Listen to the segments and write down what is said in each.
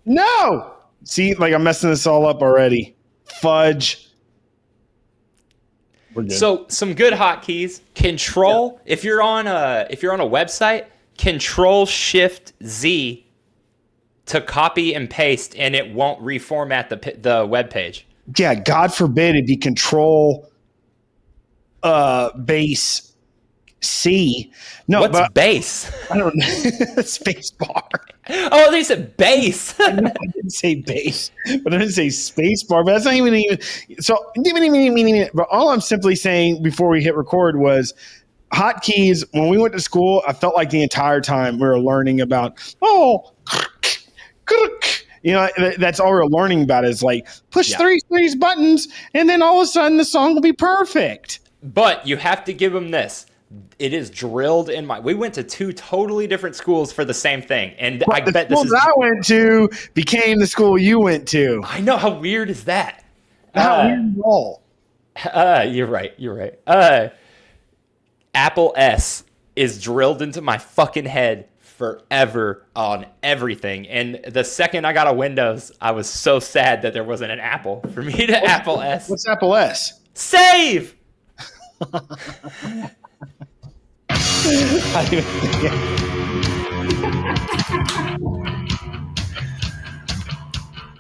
No! See, like I'm messing this all up already. Fudge. We're good. So some good hotkeys. Control. Yeah. If you're on a website, Control-Shift-Z to copy and paste, and it won't reformat the web page. Yeah, God forbid it be Control base C. No, what's base? I don't know. Space bar. Oh, they said base. I didn't say base, but I didn't say space bar. But that's not even. So, but all I'm simply saying before we hit record was hotkeys. When we went to school, I felt like the entire time we were learning about, that's all we're learning about is like push these buttons, and then all of a sudden the song will be perfect. But you have to give them this. It is drilled in we went to two totally different schools for the same thing. And I bet this is. The school I went to became the school you went to. I know. How weird is that? How weird at all. You're right. Apple S is drilled into my fucking head forever on everything. And the second I got a Windows, I was so sad that there wasn't an Apple for me to Apple S. What's Apple S? Save!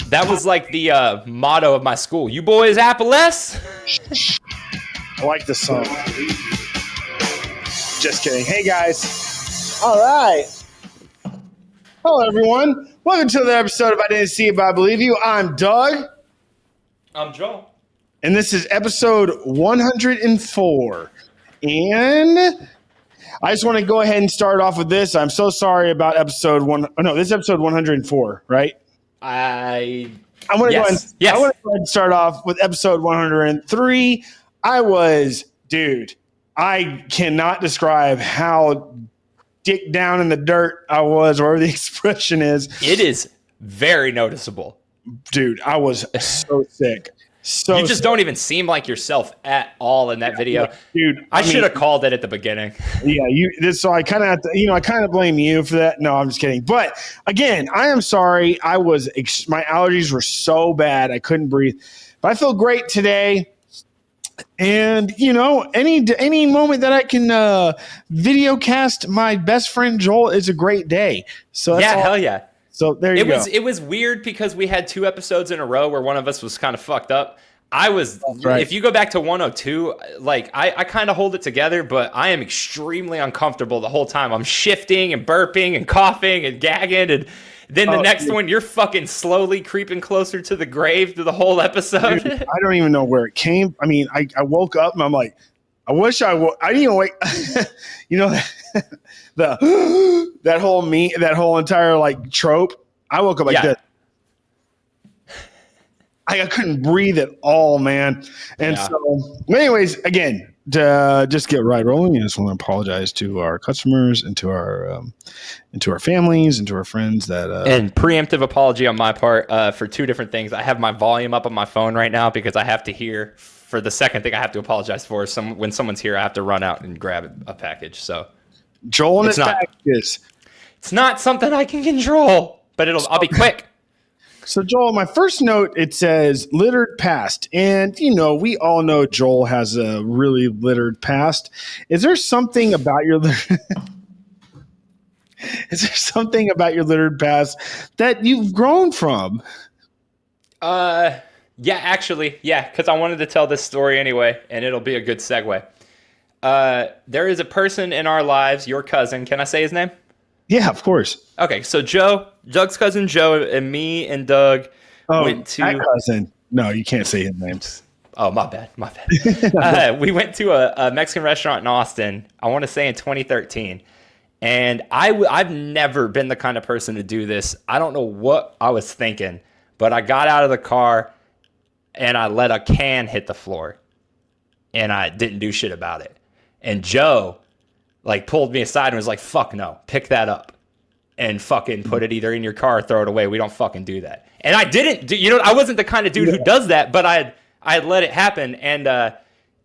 That was like the motto of my school. You boys Apple S? I like this song. Just kidding. Hey, guys. All right. Hello, everyone. Welcome to another episode of I Didn't See It, But I Believe You. I'm Doug. I'm Joel. And this is episode 104. And I just want to go ahead and start off with this. I'm so sorry about episode one. Oh, no, this is episode 104, right? I want to go ahead and start off with episode 103. I cannot describe how dick down in the dirt I was, whatever the expression is. It is very noticeable. Dude, I was so sick. You just don't even seem like yourself at all in that video. Dude, I should have called it at the beginning. Yeah, so I kind of have to, I kind of blame you for that. No, I'm just kidding. But again, I am sorry. My allergies were so bad I couldn't breathe. But I feel great today. And any moment that I can video cast my best friend Joel is a great day. So that's hell yeah. So there you go. It was weird because we had two episodes in a row where one of us was kind of fucked up. Right. If you go back to 102, like I kind of hold it together, but I am extremely uncomfortable the whole time. I'm shifting and burping and coughing and gagging, and then the next one you're fucking slowly creeping closer to the grave through the whole episode. Dude, I don't even know where it came. I mean, I woke up and I'm like, I wish I didn't even wake. that whole entire like trope. I woke up like this. I couldn't breathe at all, man. And so, anyways, again, to just get right rolling, I just want to apologize to our customers and to our families and to our friends that. And preemptive apology on my part for two different things. I have my volume up on my phone right now because I have to hear. For the second thing I have to apologize for is when someone's here, I have to run out and grab a package. So Joel and his packages. It's not something I can control, but I'll be quick. So Joel, my first note, it says littered past. And, we all know Joel has a really littered past. Is there something about your littered past that you've grown from? Yeah, actually, because I wanted to tell this story anyway, and it'll be a good segue. There is a person in our lives, your cousin. Can I say his name? Yeah, of course. Okay, so Doug's cousin Joe, and me and Doug went to... that cousin. No, you can't say his name. Oh, my bad. We went to a Mexican restaurant in Austin, I want to say in 2013. And I've never been the kind of person to do this. I don't know what I was thinking, but I got out of the car and I let a can hit the floor, and I didn't do shit about it. And Joe, pulled me aside and was like, fuck no, pick that up and fucking put it either in your car or throw it away. We don't fucking do that. And I didn't I wasn't the kind of dude who does that, but I had let it happen. And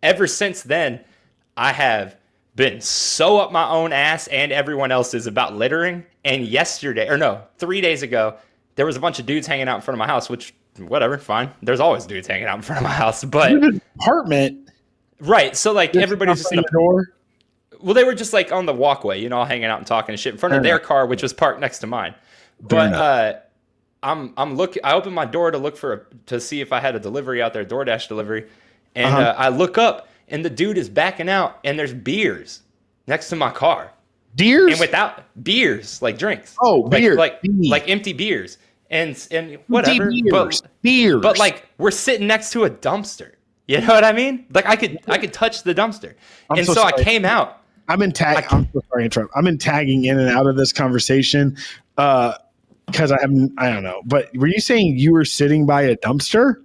ever since then, I have been so up my own ass and everyone else's about littering. And 3 days ago, there was a bunch of dudes hanging out in front of my house, which whatever, fine. There's always dudes hanging out in front of my house, but apartment, right? So like everybody's just in the door. Well, they were just like on the walkway, you know, all hanging out and talking and shit in front of their car, which was parked next to mine. But I'm looking. I opened my door to look to see if I had a delivery out there, DoorDash delivery, and I look up and the dude is backing out, and there's beers next to my car. Deers? And without beers, like drinks. Oh, beer. Like empty beers. And whatever. Beers. But like we're sitting next to a dumpster. You know what I mean? Like I could touch the dumpster. And so I came out. I'm so sorry to interrupt. I've been tagging in and out of this conversation because I don't know. But were you saying you were sitting by a dumpster?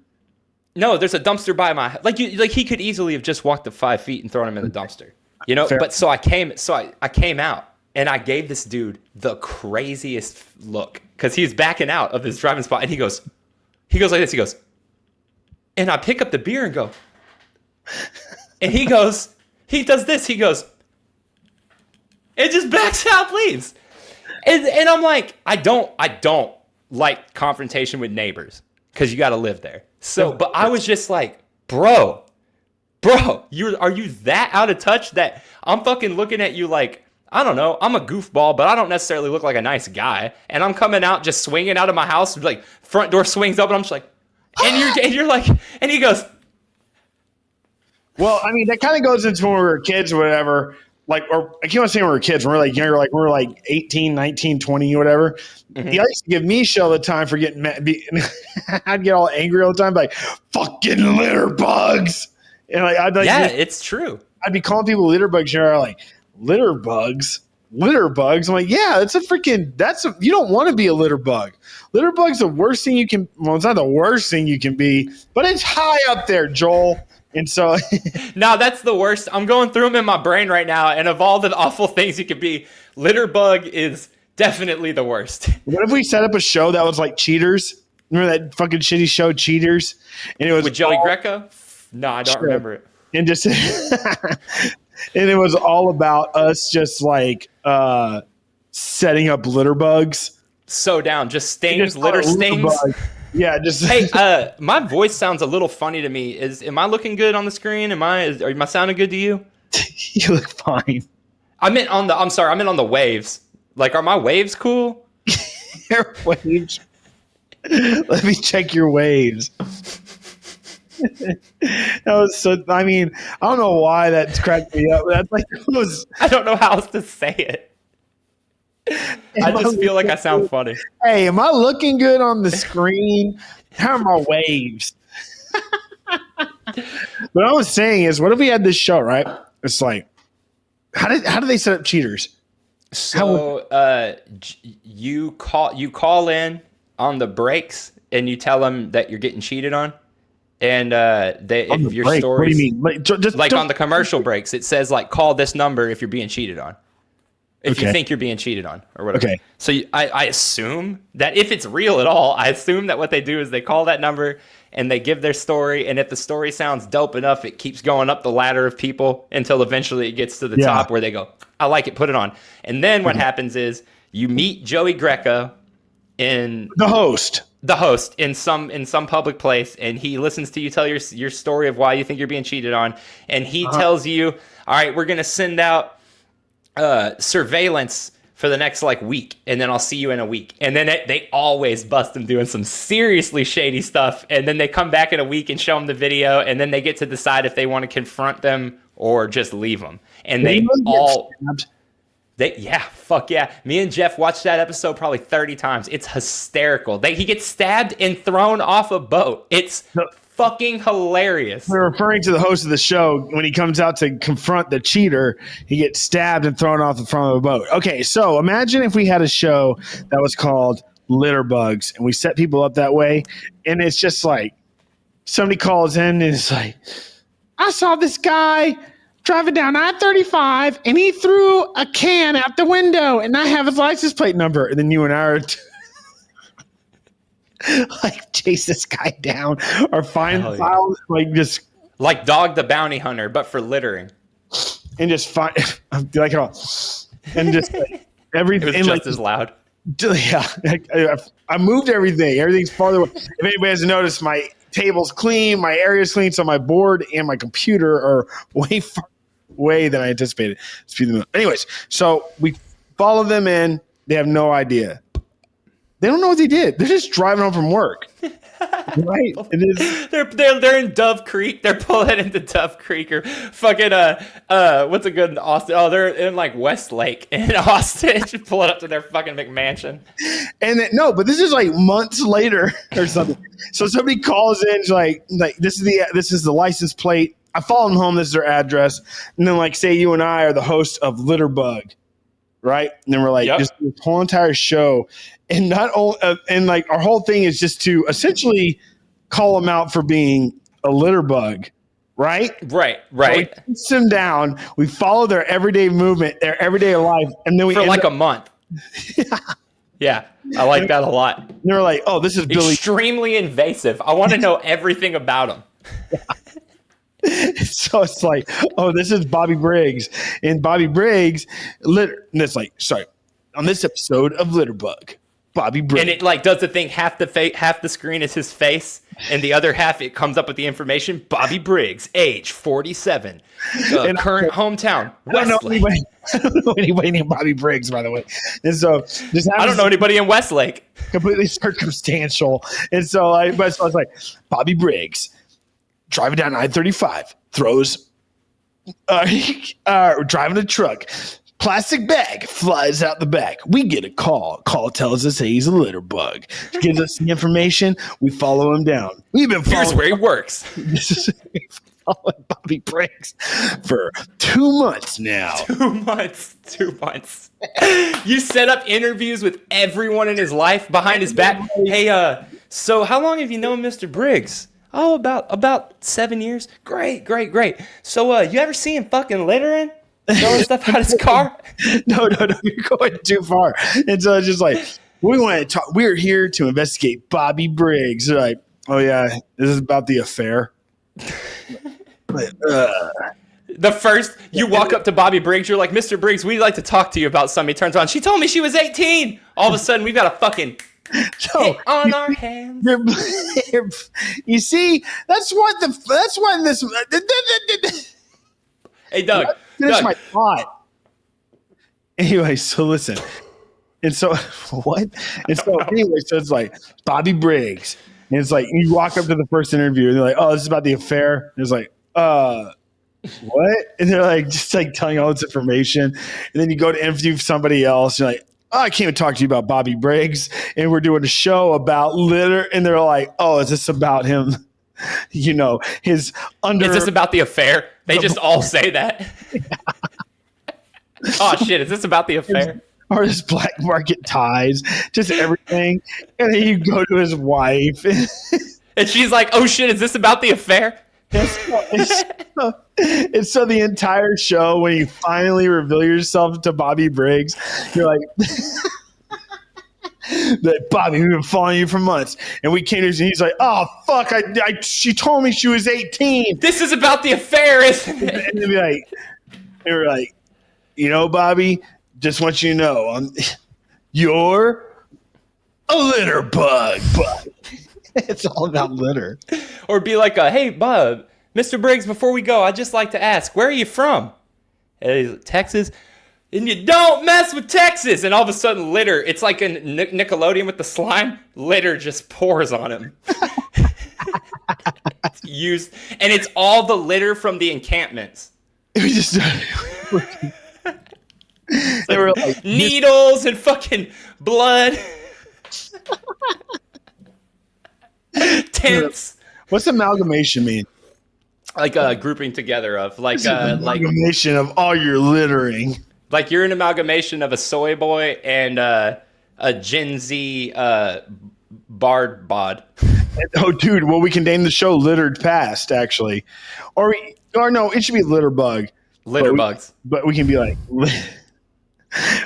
No, there's a dumpster by my like he could easily have just walked the 5 feet and thrown him in the dumpster. You know, Fair. But so I came out and I gave this dude the craziest look because he's backing out of his driving spot and he goes like this. He goes, and I pick up the beer and go, and he does this. He goes, and just backs out, leaves. And I'm like, I don't like confrontation with neighbors because you got to live there. So, but I was just like, bro, are you that out of touch that I'm fucking looking at you like, I don't know, I'm a goofball, but I don't necessarily look like a nice guy. And I'm coming out just swinging out of my house, like front door swings open. I'm just like, and you're like, and he goes. Well, I mean, that kind of goes into when we were kids or whatever. Like, or I can't say when we were kids. When we were like younger, like we were like 18, 19, 20, whatever. Mm-hmm. He used to give me shit all the time for getting mad. I'd get all angry all the time, like, fucking litterbugs. And like, it's true. I'd be calling people litterbugs. You're like, litterbugs? I'm like, yeah, you don't want to be a litterbug. Litterbug's the worst thing you can, well, it's not the worst thing you can be, but it's high up there, Joel. And so no, that's the worst. I'm going through them in my brain right now, and of all the awful things you could be, litterbug is definitely the worst. What if we set up a show that was like Cheaters? Remember that fucking shitty show Cheaters? And it was with Joey Greco? No, I don't remember it. And just and it was all about us just like setting up litterbugs. So down, just stings, litter stings. Yeah, just hey, my voice sounds a little funny to me. Am I looking good on the screen? Am I sounding good to you? You look fine. I meant on the waves. Like, are my waves cool? Your waves. Let me check your waves. That was so. I mean, I don't know why that cracked me up. That's like I don't know how else to say it. I just feel like I sound funny. Hey, am I looking good on the screen? How are my waves? What I was saying is, what if we had this show, right? It's like, how do they set up cheaters? So you call in on the breaks and you tell them that you're getting cheated on, and if your story, what do you mean? Like on the commercial breaks, it says like call this number if you're being cheated on. If you think you're being cheated on or whatever. Okay. So I assume that if it's real at all, I assume that what they do is they call that number and they give their story. And if the story sounds dope enough, it keeps going up the ladder of people until eventually it gets to the top where they go, I like it, put it on. And then what happens is you meet Joey Greco in the host in some public place, and he listens to you tell your story of why you think you're being cheated on. And he tells you, all right, we're going to send out surveillance for the next like week, and then I'll see you in a week. And then they always bust them doing some seriously shady stuff, and then they come back in a week and show them the video, and then they get to decide if they want to confront them or just leave them. And fuck yeah. Me and Jeff watched that episode probably 30 times. It's hysterical. He gets stabbed and thrown off a boat. It's fucking hilarious. We're referring to the host of the show. When he comes out to confront the cheater, he gets stabbed and thrown off the front of a boat. Okay, so imagine if we had a show that was called Litterbugs, and we set people up that way, and it's just like somebody calls in and it's like, I saw this guy driving down I-35 and he threw a can out the window and I have his license plate number. And then you and I are like chase this guy down or find files, like just like Dog the Bounty Hunter, but for littering. And just find like it all. And just everything. It was just as loud. Yeah, I moved everything. Everything's farther away. If anybody hasn't noticed, my table's clean, my area's clean, so my board and my computer are way far away than I anticipated. Anyways, so we follow them in. They have no idea. They don't know what they did. They're just driving home from work. Right? They're in Dove Creek. They're pulling into Dove Creek or fucking what's a good in Austin? Oh, they're in like Westlake in Austin. Just pulling up to their fucking McMansion. And no, but this is like months later or something. So somebody calls in, like this is the license plate. I follow them home. This is their address. And then like say you and I are the host of Litterbug, right? And then we're like just this whole entire show. And not only, and like our whole thing is just to essentially call them out for being a litter bug, right? Right. So we sit them down. We follow their everyday movement, their everyday life, and then we for like a month. Yeah, I like that a lot. And they're like, "Oh, this is Billy." Extremely invasive. I want to know everything about him. So it's like, "Oh, this is Bobby Briggs," and Bobby Briggs, and it's like, sorry, on this episode of Litterbug. Bobby Briggs. And it like does the thing, half the screen is his face, and the other half it comes up with the information. Bobby Briggs, age 47, current hometown, Westlake. I don't know anybody named Bobby Briggs, by the way. And so I don't know anybody in Westlake. Completely circumstantial. And so I was like, Bobby Briggs, driving down I-35, throws, driving a truck. Plastic bag flies out the back. We get a call. Call tells us he's a litter bug. Gives us the information. We follow him down. We've been following. Here's where he works. This is following Bobby Briggs for 2 months now. 2 months. 2 months. You set up interviews with everyone in his life behind his back. Hey, so how long have you known Mr. Briggs? Oh, about 7 years. Great. So, you ever see him fucking littering? Throwing stuff out his car? No, you're going too far. And so it's just like, we want to talk. We're here to investigate Bobby Briggs. They're like, oh yeah, this is about the affair. The first, you walk up to Bobby Briggs, you're like, Mr. Briggs, we'd like to talk to you about something. He turns on, she told me she was 18. All of a sudden, we've got a fucking hit on our hands. You see, that's what this. Hey, Doug. Finish my thought. Anyway, so listen. And so, what? And so, anyway, so it's like Bobby Briggs. And it's like, you walk up to the first interview and they're like, oh, this is about the affair. And it's like, what? And they're like, just like telling all this information. And then you go to interview somebody else. You're like, oh, I came to talk to you about Bobby Briggs. And we're doing a show about litter. And they're like, oh, is this about him? You know, his under. Is this about the affair? They just all say that. Oh shit! Is this about the affair? Or his black market ties, just everything. And then you go to his wife, and she's like, "Oh shit! Is this about the affair?" And so the entire show, when you finally reveal yourself to Bobby Briggs, you're like. That Bobby, we've been following you for months, and we came to, and he's like, "Oh fuck! She told me she was 18. This is about the affair, isn't it?" And they were like, you know, Bobby, just want you to know, you're a litter bug, but it's all about litter. Or be like, "Hey, Bob, Mr. Briggs, before we go, I'd just like to ask, where are you from?" Texas. And you don't mess with Texas. And all of a sudden, litter, it's like a Nickelodeon with the slime. Litter just pours on him. It's used. And it's all the litter from the encampments. It was just... They were like... Needles and fucking blood. Tents. What's amalgamation mean? Like a grouping together of like... amalgamation of all your littering. Like you're an amalgamation of a soy boy and a Gen Z bard bod. Oh, dude. Well, we can name the show "Littered Past," actually, or no, it should be "Litterbug." Litterbugs. But we can be like,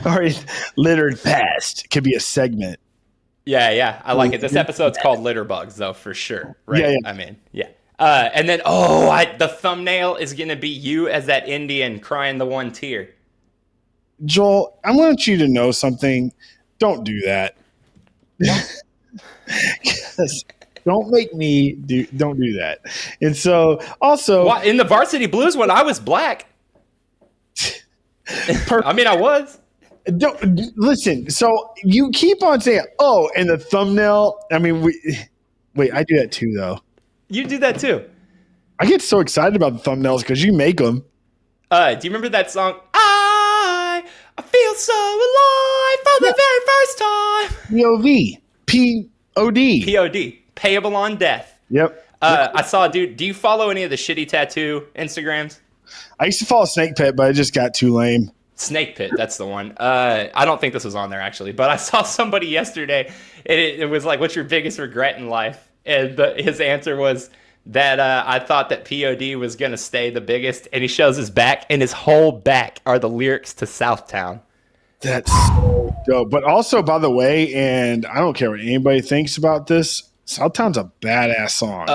or "Littered Past" could be a segment. Yeah, I like it. This episode's called Litterbugs, though, for sure. Right? Yeah. I mean, yeah. And then, the thumbnail is gonna be you as that Indian crying the one tear. Joel, I want you to know something. don't do that. Don't make me don't do that. And so also in the Varsity Blues one, I was black. I mean, I was. Don't listen. So you keep on saying, "Oh," and the thumbnail. I mean, wait. I do that too, though. You do that too. I get so excited about the thumbnails because you make them. Do you remember that song? I feel so alive for the very first time. POD. POD. Payable on death. Yep. I saw, dude. Do you follow any of the shitty tattoo Instagrams? I used to follow Snake Pit, but it just got too lame. Snake Pit, that's the one. I don't think this was on there actually, but I saw somebody yesterday. And it was like, "What's your biggest regret in life?" And his answer was that I thought that POD was gonna stay the biggest, and he shows his back, and his whole back are the lyrics to Southtown. That's so dope. But also, by the way, and I don't care what anybody thinks about this, Southtown's a badass song.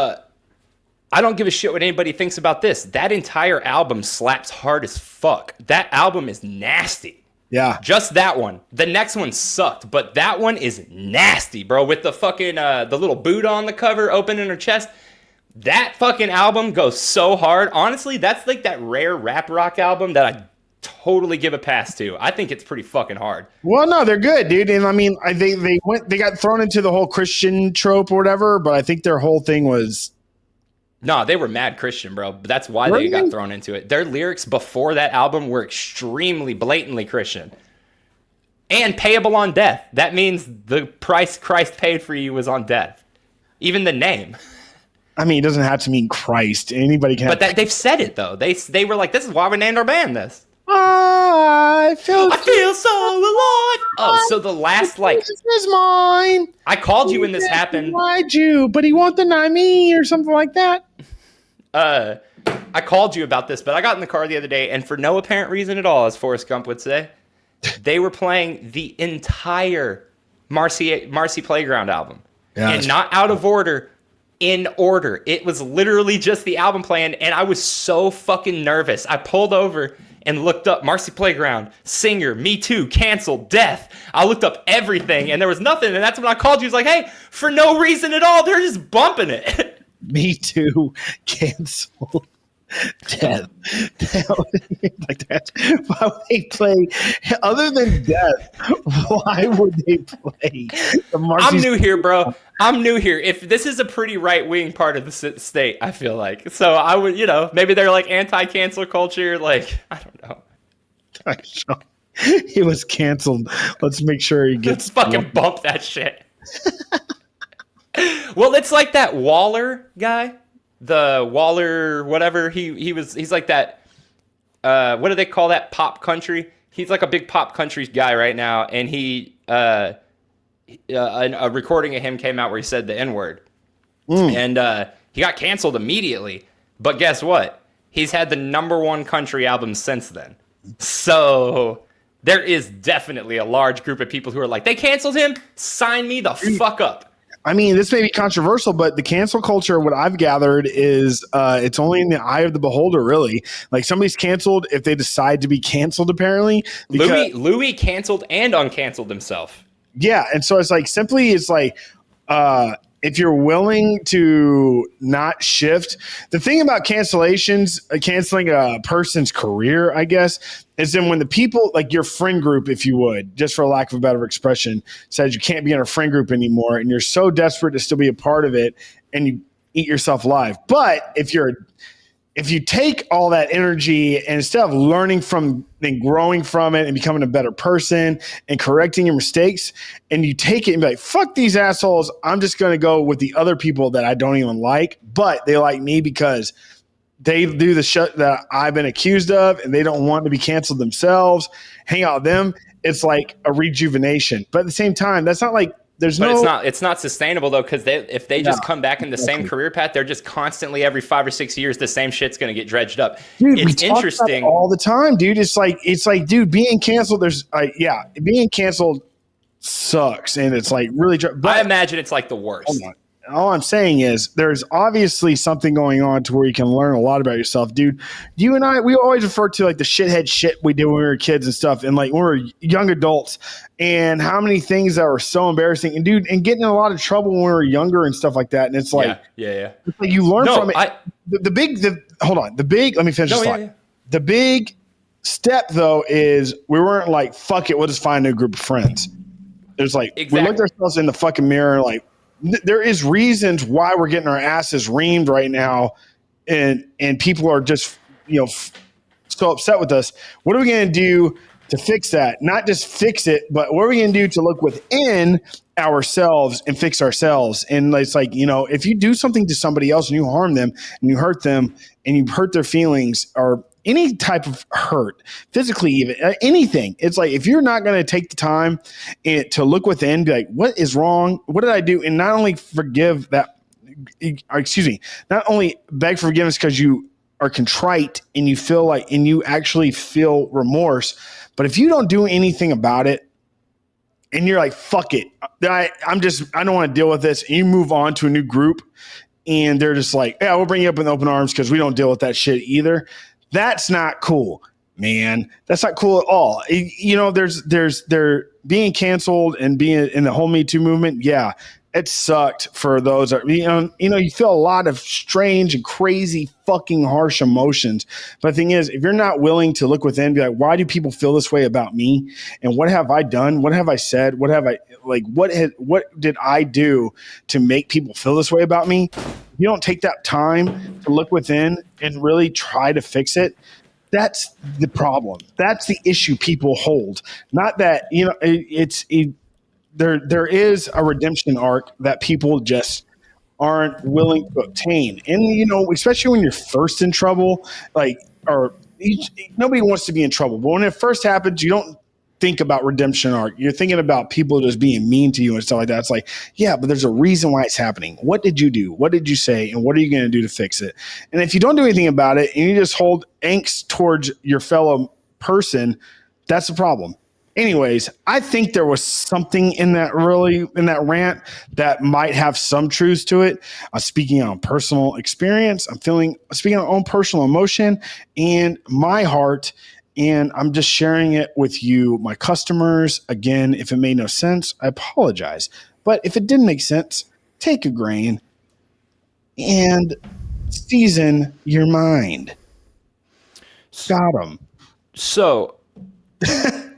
I don't give a shit what anybody thinks about this. That entire album slaps hard as fuck. That album is nasty. Yeah. Just that one. The next one sucked, but that one is nasty, bro. With the fucking, the little Buddha on the cover opening her chest. That fucking album goes so hard. Honestly, that's like that rare rap rock album that I totally give a pass to. I think it's pretty fucking hard. Well, no, they're good, dude. And I mean, they got thrown into the whole Christian trope or whatever, but I think their whole thing was... No, they were mad Christian, bro. But that's why they got thrown into it. Their lyrics before that album were extremely blatantly Christian. And payable on death. That means the price Christ paid for you was on death. Even the name. I mean, it doesn't have to mean Christ. Anybody can. But they've said it, though. They were like, this is why we named our band this. I feel so alive. Oh, so the last, like... This is mine. I called you when this happened. Denied you, but he won't deny me or something like that. I called you about this, but I got in the car the other day, and for no apparent reason at all, as Forrest Gump would say, they were playing the entire Marcy Playground album. Yeah, and not out of order, in order. It was literally just the album playing, and I was so fucking nervous. I pulled over and looked up Marcy Playground, singer, Me Too, canceled, death. I looked up everything, and there was nothing, and that's when I called you. I was like, hey, for no reason at all, they're just bumping it. Me Too, canceled, death. Like that. Why would they play, other than death, why would they play the Marcy? I'm new here, bro. I'm new here. If this is a pretty right-wing part of the state, I feel like. So I would, maybe they're like anti-cancel culture. Like, I don't know. He was canceled. Let's make sure he gets... Let's fucking bump that shit. Well, it's like that Waller guy. The Waller, whatever. He's like that... what do they call that? Pop country? He's like a big pop country guy right now. And a recording of him came out where he said the N-word. And he got canceled immediately. But guess what? He's had the #1 country album since then. So there is definitely a large group of people who are like, they canceled him? Sign me the fuck up. I mean, this may be controversial, but the cancel culture, what I've gathered is it's only in the eye of the beholder, really. Like, somebody's canceled if they decide to be canceled, apparently. Louis canceled and uncanceled himself. Yeah, and so it's like if you're willing to not shift, the thing about cancellations, canceling a person's career, I guess, is then when the people, like your friend group, if you would, just for lack of a better expression, says you can't be in a friend group anymore, and you're so desperate to still be a part of it, and you eat yourself alive. But if you take all that energy and instead of learning from and growing from it and becoming a better person and correcting your mistakes, and you take it and be like, fuck these assholes, I'm just going to go with the other people that I don't even like, but they like me because they do the shit that I've been accused of and they don't want to be canceled themselves, hang out with them. It's like a rejuvenation. But at the same time, that's not like, it's not sustainable though, because if they just come back in the same career path, they're just constantly every 5 or 6 years the same shit's going to get dredged up. Dude, it's interesting all the time, dude. It's like, dude, being canceled. Being canceled sucks, and it's like really. But I imagine it's like the worst. all I'm saying is there's obviously something going on to where you can learn a lot about yourself, dude. You and I, we always refer to like the shithead shit we did when we were kids and stuff, and like when we were young adults, and how many things that were so embarrassing, and dude, and getting in a lot of trouble when we were younger and stuff like that. And it's like, it's like you learn from it. Let me finish this thought. The big step though is we weren't like, fuck it, we'll just find a new group of friends. There's like, we looked ourselves in the fucking mirror, like, there is reasons why we're getting our asses reamed right now, and people are just, so upset with us. What are we going to do to fix that? Not just fix it, but what are we going to do to look within ourselves and fix ourselves? And it's like, if you do something to somebody else and you harm them and you hurt them and you hurt their feelings or any type of hurt, physically, even anything. It's like, if you're not going to take the time to look within, be like, what is wrong? What did I do? And not only not only beg for forgiveness because you are contrite and you feel like, and you actually feel remorse, but if you don't do anything about it and you're like, fuck it, I don't want to deal with this. And you move on to a new group and they're just like, yeah, we'll bring you up in open arms because we don't deal with that shit either. That's not cool, man. That's not cool at all. There's being canceled and being in the whole Me Too movement. Yeah, it sucked for those. You feel a lot of strange and crazy, fucking harsh emotions. But the thing is, if you're not willing to look within, be like, why do people feel this way about me? And what have I done? What have I said? What did I do to make people feel this way about me? You don't take that time to look within and really try to fix it. That's the problem. That's the issue people hold. Not that, there is a redemption arc that people just aren't willing to obtain. And, especially when you're first in trouble, nobody wants to be in trouble. But when it first happens, you don't think about redemption arc. You're thinking about people just being mean to you and stuff like that. It's like, yeah, but there's a reason why it's happening. What did you do? What did you say? And what are you going to do to fix it? And if you don't do anything about it and you just hold angst towards your fellow person, that's the problem. Anyways, I think there was something in that rant that might have some truth to it. Speaking on personal experience, speaking on own personal emotion and my heart. And I'm just sharing it with you, my customers. Again, if it made no sense, I apologize. But if it didn't make sense, take a grain and season your mind. Got 'em. So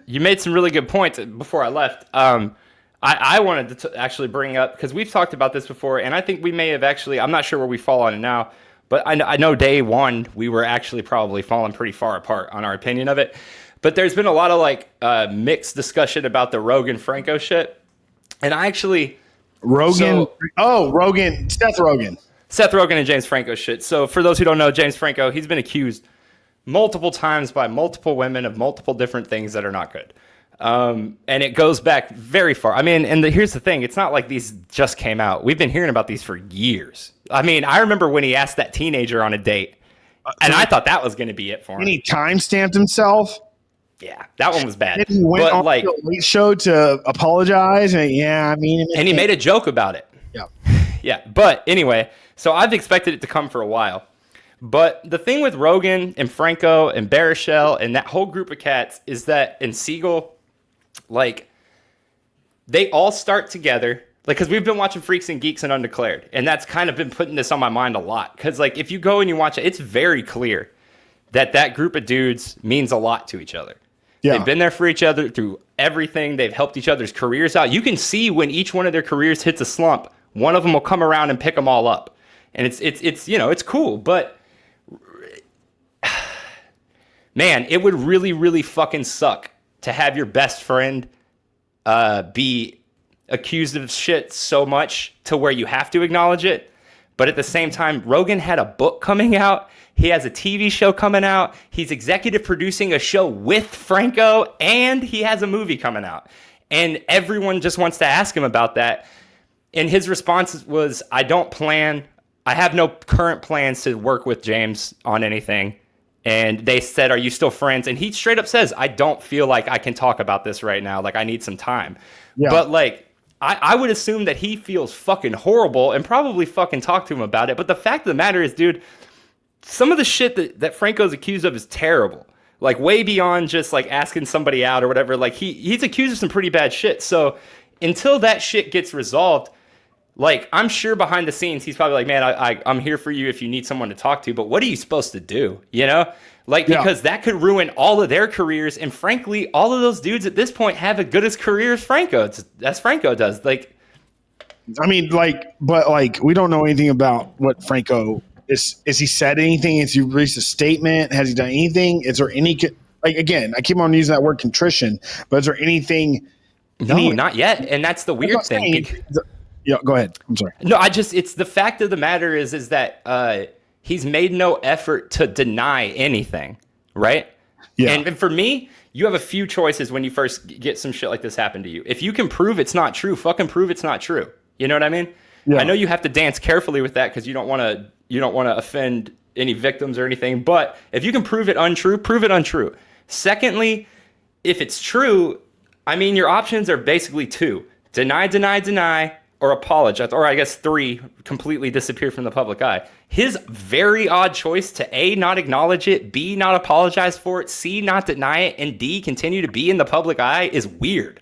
you made some really good points before I left. I wanted to actually bring up, because we've talked about this before, and I think we may have actually, I'm not sure where we fall on it now, but I know day one, we were actually probably falling pretty far apart on our opinion of it. But there's been a lot of mixed discussion about the Rogan Franco shit. And I actually... Rogan? Seth Rogan. Seth Rogan and James Franco shit. So for those who don't know, James Franco, he's been accused multiple times by multiple women of multiple different things that are not good. And it goes back very far. I mean, and here's the thing. It's not like these just came out. We've been hearing about these for years. I mean, I remember when he asked that teenager on a date, and I thought that was going to be it for him. And he time-stamped himself. Yeah, that one was bad. And he went on the Late Show to apologize. And he made a joke about it. Yeah. Yeah, but anyway, so I've expected it to come for a while. But the thing with Rogan and Franco and Baruchel and that whole group of cats is that, and Siegel, they all start together. Because we've been watching Freaks and Geeks and Undeclared, and that's kind of been putting this on my mind a lot. Because if you go and you watch it, it's very clear that group of dudes means a lot to each other. Yeah. They've been there for each other through everything. They've helped each other's careers out. You can see when each one of their careers hits a slump, one of them will come around and pick them all up. And it's cool. But man, it would really, really fucking suck to have your best friend be accused of shit so much to where you have to acknowledge it. But at the same time, Rogan had a book coming out. He has a TV show coming out. He's executive producing a show with Franco, and he has a movie coming out. And everyone just wants to ask him about that. And his response was, I have no current plans to work with James on anything. And they said, are you still friends? And he straight up says, I don't feel like I can talk about this right now. I need some time. Yeah. But I would assume that he feels fucking horrible and probably fucking talk to him about it. But the fact of the matter is, dude, some of the shit that Franco's accused of is terrible. Like, way beyond just, like, asking somebody out or whatever. Like, he's accused of some pretty bad shit. So until that shit gets resolved, like, I'm sure behind the scenes, he's probably like, man, I'm here for you if you need someone to talk to. But what are you supposed to do? You know? Like, because that could ruin all of their careers. And frankly, all of those dudes at this point have as good as career as Franco does. Like, I mean, like, but like, we don't know anything about what Franco is. Is he said anything? Has he released a statement? Has he done anything? Is there any, like, again, I keep on using that word contrition, but is there anything? No, not yet. And that's the weird thing. Yeah, go ahead. I'm sorry. No, it's the fact of the matter is that he's made no effort to deny anything, right? Yeah. And for me, you have a few choices when you first get some shit like this happen to you. If you can prove it's not true, fucking prove it's not true. You know what I mean? Yeah. I know you have to dance carefully with that because you don't want to offend any victims or anything. But if you can prove it untrue, prove it untrue. Secondly, if it's true, I mean, your options are basically two: deny, or apologize, or I guess three, completely disappear from the public eye. His very odd choice to A, not acknowledge it, B, not apologize for it, C, not deny it, and D, continue to be in the public eye is weird.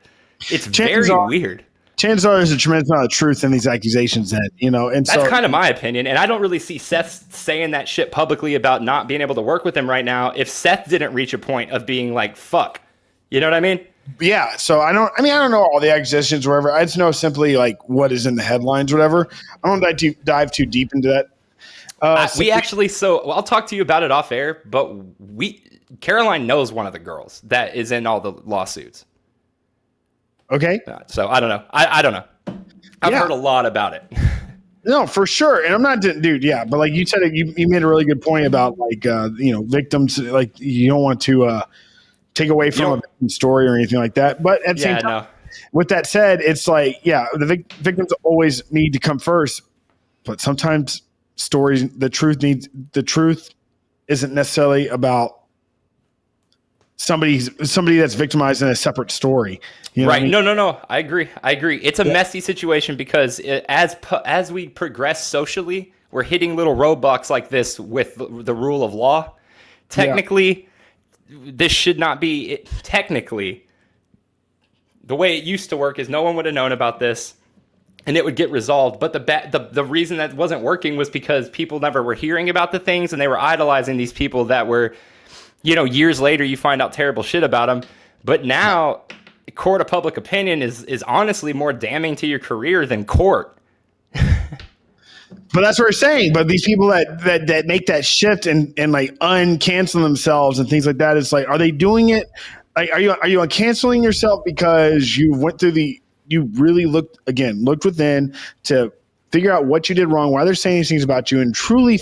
It's very weird. Chances are there's a tremendous amount of truth in these accusations that, you know, and that's kind of my opinion. And I don't really see Seth saying that shit publicly about not being able to work with him right now if Seth didn't reach a point of being like, fuck. You know what I mean? Yeah, so I don't know all the accusations or whatever. I just know simply like what is in the headlines, whatever. I don't dive too deep into that. I'll talk to you about it off air, but Caroline knows one of the girls that is in all the lawsuits. Okay. So I don't know. I don't know. I've heard a lot about it. No, for sure. And I'm not, dude. Yeah. But like you said, you made a really good point about like, victims, like you don't want to, take away from a story or anything like that. But at the same time, with that said, it's like, the victims always need to come first, but sometimes the truth isn't necessarily about somebody that's victimized in a separate story. You know right. what I mean? No. I agree. It's a messy situation because as we progress socially, we're hitting little roadblocks like this with the rule of law. Technically, this should not be technically the way it used to work is no one would have known about this and it would get resolved. But the reason that wasn't working was because people never were hearing about the things and they were idolizing these people that were, years later you find out terrible shit about them. But now court of public opinion is honestly more damning to your career than court. But that's what we're saying. But these people that make that shift and like uncancel themselves and things like that, it's like, are they doing it? Like, are you uncanceling yourself because you went through you really looked within to figure out what you did wrong, why they're saying these things about you, and truly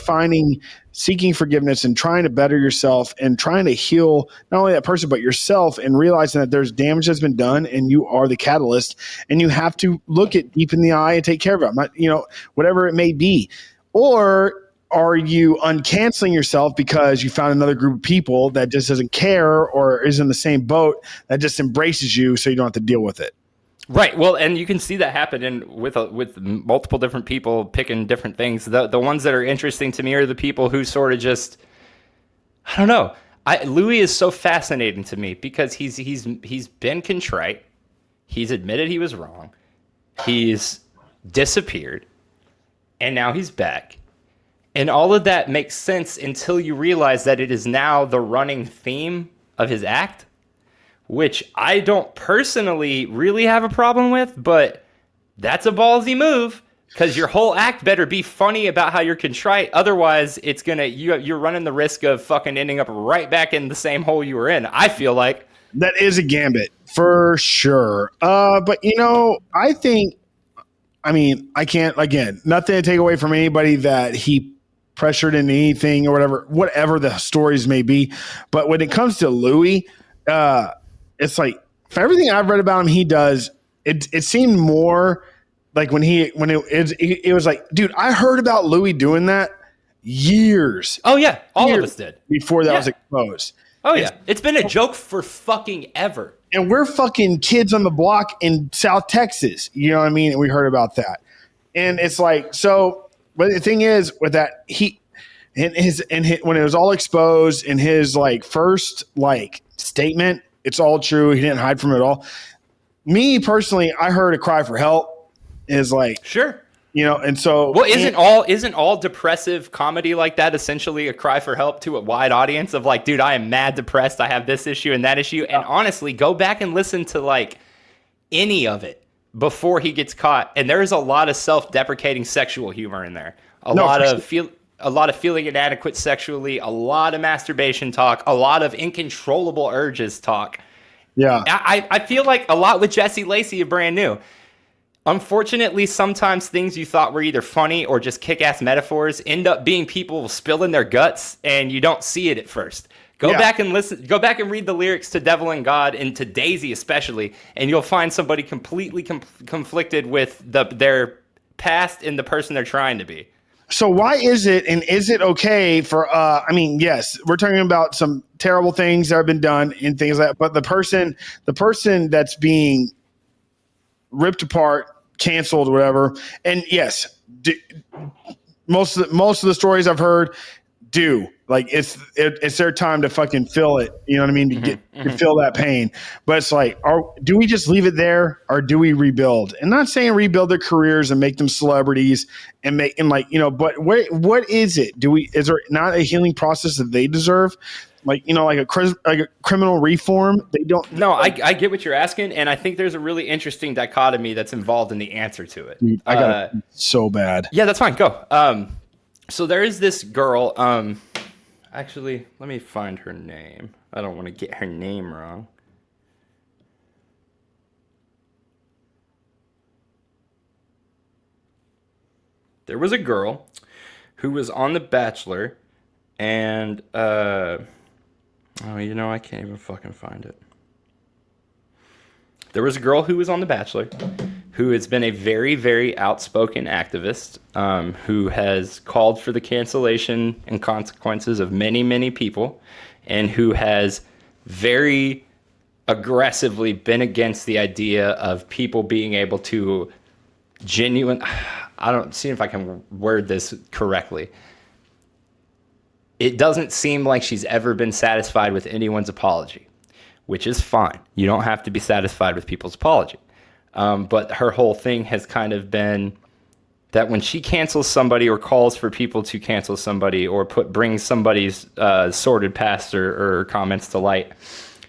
seeking forgiveness and trying to better yourself and trying to heal not only that person, but yourself, and realizing that there's damage that's been done and you are the catalyst and you have to look it deep in the eye and take care of it. Whatever it may be. Or are you uncanceling yourself because you found another group of people that just doesn't care or is in the same boat that just embraces you so you don't have to deal with it? Right. Well, and you can see that happen with multiple different people picking different things. The ones that are interesting to me are the people who sort of just, I don't know. Louis is so fascinating to me because he's been contrite. He's admitted he was wrong. He's disappeared. And now he's back. And all of that makes sense until you realize that it is now the running theme of his act, which I don't personally really have a problem with, but that's a ballsy move because your whole act better be funny about how you're contrite. Otherwise, it's you're running the risk of fucking ending up right back in the same hole you were in. I feel like that is a gambit for sure. But I think, I can't, again, nothing to take away from anybody that he pressured into anything or whatever the stories may be. But when it comes to Louis, it's like, for everything I've read about him, he does. It seemed more like when it was like, dude, I heard about Louis doing that years. Oh yeah, all of us did before that was exposed. Oh yeah, it's been a joke for fucking ever. and we're fucking kids on the block in South Texas. You know what I mean? And we heard about that. And it's like, so, but the thing is with that, when it was all exposed in his like first like statement, it's all true. He didn't hide from it at all. Me personally, I heard a cry for help is like, sure. And so, well, isn't all depressive comedy like that essentially a cry for help to a wide audience of like, dude, I am mad depressed. I have this issue and that issue. And honestly, go back and listen to like any of it before he gets caught. And there's a lot of self-deprecating sexual humor in there. A lot of feeling inadequate sexually, a lot of masturbation talk, a lot of uncontrollable urges talk. Yeah. I feel like a lot with Jesse Lacey of Brand New. Unfortunately, sometimes things you thought were either funny or just kick-ass metaphors end up being people spilling their guts, and you don't see it at first. Go back and listen. Go back and read the lyrics to Devil and God and to Daisy especially, and you'll find somebody completely conflicted with their past and the person they're trying to be. So why is it, and is it okay for, yes, we're talking about some terrible things that have been done and things like that, but the person that's being ripped apart, canceled, whatever. And yes, most of the stories I've heard do like it's their time to fucking feel it. You know what I mean? To feel that pain. But it's like, do we just leave it there or do we rebuild? And not saying rebuild their careers and make them celebrities but what is it? Is there not a healing process that they deserve? Like a criminal reform, they don't. No, I get what you're asking, and I think there's a really interesting dichotomy that's involved in the answer to it. I got it so bad. Yeah, that's fine. Go. So there is this girl. Actually, let me find her name. I don't want to get her name wrong. There was a girl who was on The Bachelor, and I can't even fucking find it. There was a girl who was on The Bachelor who has been a very, very outspoken activist who has called for the cancellation and consequences of many, many people, and who has very aggressively been against the idea of people being able to I don't see if I can word this correctly. It doesn't seem like she's ever been satisfied with anyone's apology, which is fine. You don't have to be satisfied with people's apology. But her whole thing has kind of been that when she cancels somebody or calls for people to cancel somebody or brings somebody's sordid past or comments to light,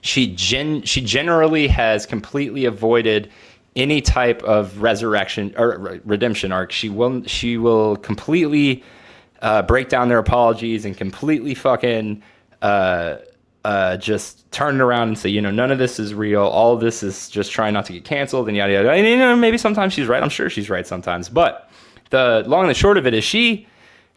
she generally has completely avoided any type of resurrection or redemption arc. She will completely break down their apologies and completely fucking just turn it around and say, none of this is real. All of this is just trying not to get canceled and yada yada. And maybe sometimes she's right. I'm sure she's right sometimes. But the long and the short of it is she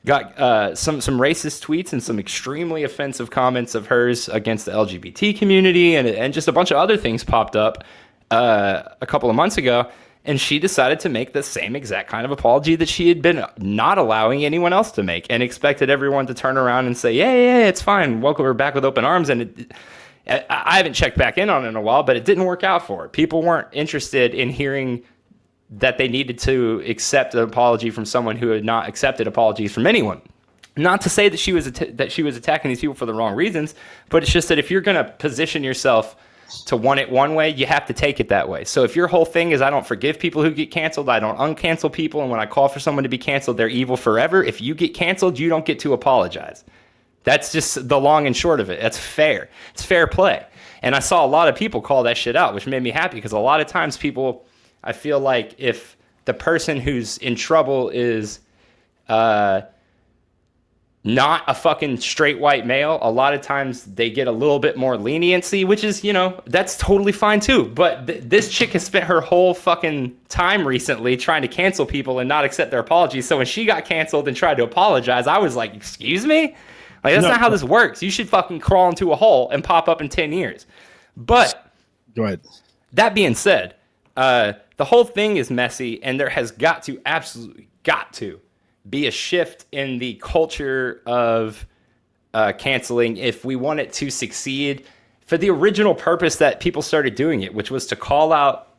got some racist tweets and some extremely offensive comments of hers against the LGBT community and just a bunch of other things popped up a couple of months ago. And she decided to make the same exact kind of apology that she had been not allowing anyone else to make, and expected everyone to turn around and say, yeah, it's fine. Welcome her back with open arms. And I haven't checked back in on it in a while, but it didn't work out for her. People weren't interested in hearing that they needed to accept an apology from someone who had not accepted apologies from anyone. Not to say that she was attacking these people for the wrong reasons, but it's just that if you're going to position yourself to want it one way, you have to take it that way. So if your whole thing is I don't forgive people who get canceled, I don't uncancel people, and when I call for someone to be canceled, they're evil forever. If you get canceled, you don't get to apologize. That's just the long and short of it. That's fair. It's fair play. And I saw a lot of people call that shit out, which made me happy because a lot of times people, I feel like if the person who's in trouble is not a fucking straight white male, a lot of times they get a little bit more leniency, which is, that's totally fine too. But this chick has spent her whole fucking time recently trying to cancel people and not accept their apologies. So when she got canceled and tried to apologize, I was like, excuse me? Like, that's not how this works. You should fucking crawl into a hole and pop up in 10 years. But go ahead. That being said, the whole thing is messy, and there has absolutely got to be a shift in the culture of canceling if we want it to succeed for the original purpose that people started doing it, which was to call out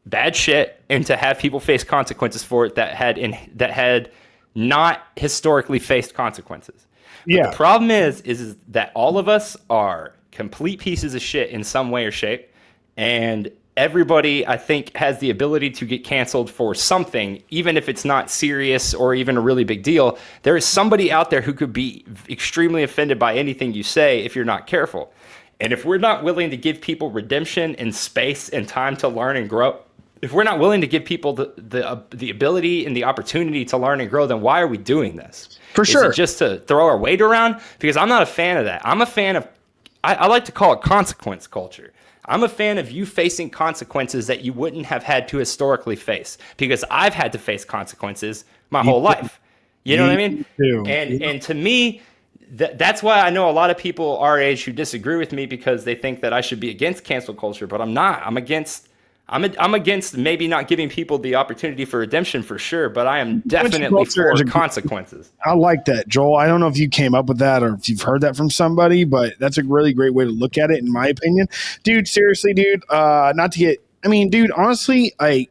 bad shit and to have people face consequences for it that had not historically faced consequences. But the problem is that all of us are complete pieces of shit in some way or shape, and everybody, I think, has the ability to get canceled for something, even if it's not serious or even a really big deal. There is somebody out there who could be extremely offended by anything you say if you're not careful. And if we're not willing to give people redemption and space and time to learn and grow, if we're not willing to give people the ability and the opportunity to learn and grow, then why are we doing this? For sure. Is it just to throw our weight around? Because I'm not a fan of that. I'm a fan of, I like to call it consequence culture. I'm a fan of you facing consequences that you wouldn't have had to historically face, because I've had to face consequences my whole life. You know what I mean? And to me, that's why I know a lot of people our age who disagree with me, because they think that I should be against cancel culture, but I'm not. I'm against maybe not giving people the opportunity for redemption for sure, but I am definitely for consequences. I like that, Joel. I don't know if you came up with that or if you've heard that from somebody, but that's a really great way to look at it, in my opinion. Dude, seriously, dude, not to get, I mean, dude, honestly, I'm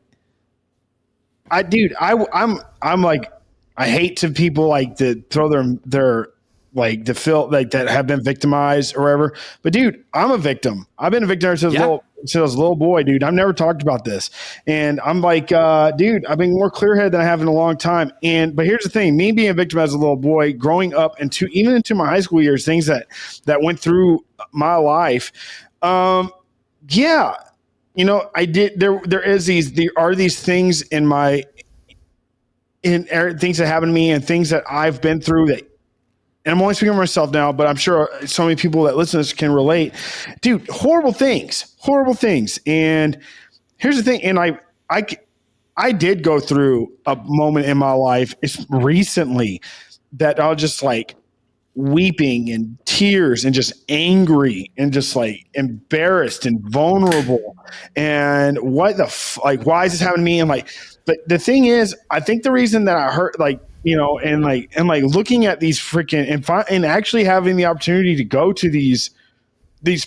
like, I hate to people like to throw their like to feel like that have been victimized or whatever. But dude, I'm a victim. I've been a victim since I was a little boy, dude. I've never talked about this. And I'm like, dude, I've been more clear-headed than I have in a long time. But here's the thing, me being a victim as a little boy, growing up even into my high school years, things that went through my life. Yeah, you know, I did, there are these things in things that happened to me and things that I've been through that, and I'm only speaking for myself now, but I'm sure so many people that listen to this can relate. Dude, horrible things. And here's the thing. And I did go through a moment in my life recently that I was just like weeping and tears and just angry and just like embarrassed and vulnerable. And what why is this happening to me? And like, but the thing is, I think the reason that I hurt, like, you know, and looking at these freaking and actually having the opportunity to go to these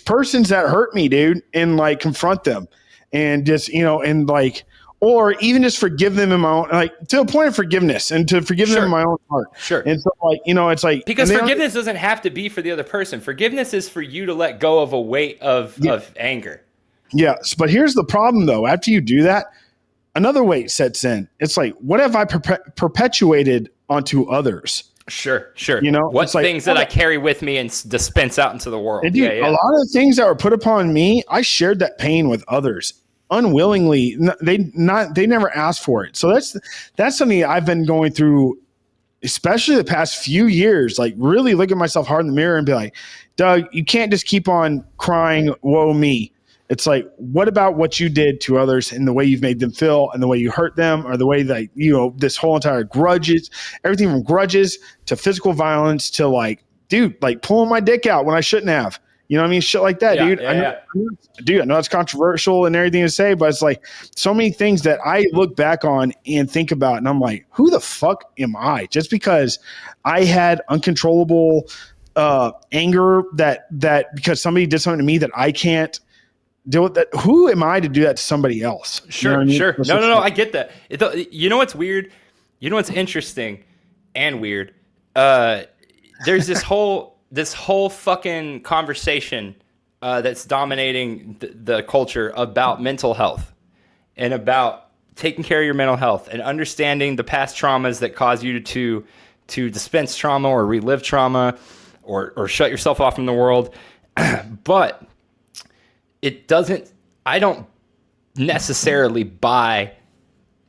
persons that hurt me, dude, and like confront them and just, you know, and like, or even just forgive them in my own, like to a point of forgiveness and to forgive them in my own heart. Sure. And so like, you know, it's like, because forgiveness doesn't have to be for the other person. Forgiveness is for you to let go of a weight of anger. Yes. But here's the problem though. After you do that, another weight sets in. It's like, what have I perpetuated onto others? Sure. You know, what things that I carry with me and dispense out into the world. And dude, a lot of the things that were put upon me, I shared that pain with others unwillingly. They never asked for it. So that's something I've been going through, especially the past few years. Like really look at myself hard in the mirror and be like, Doug, you can't just keep on crying, woe me. It's like, what about what you did to others and the way you've made them feel and the way you hurt them, or the way that, you know, this whole entire grudges, everything from grudges to physical violence to like, dude, like pulling my dick out when I shouldn't have, you know what I mean? Shit like that, dude. I know it's controversial and everything to say, but it's like so many things that I look back on and think about. And I'm like, who the fuck am I? Just because I had uncontrollable anger that because somebody did something to me that I can't deal with, that. Who am I to do that to somebody else? Sure, you know sure. I mean? No, I get that. You know what's weird? You know what's interesting and weird? There's this whole fucking conversation that's dominating the culture about mental health and about taking care of your mental health and understanding the past traumas that cause you to dispense trauma or relive trauma or shut yourself off from the world. But I don't necessarily buy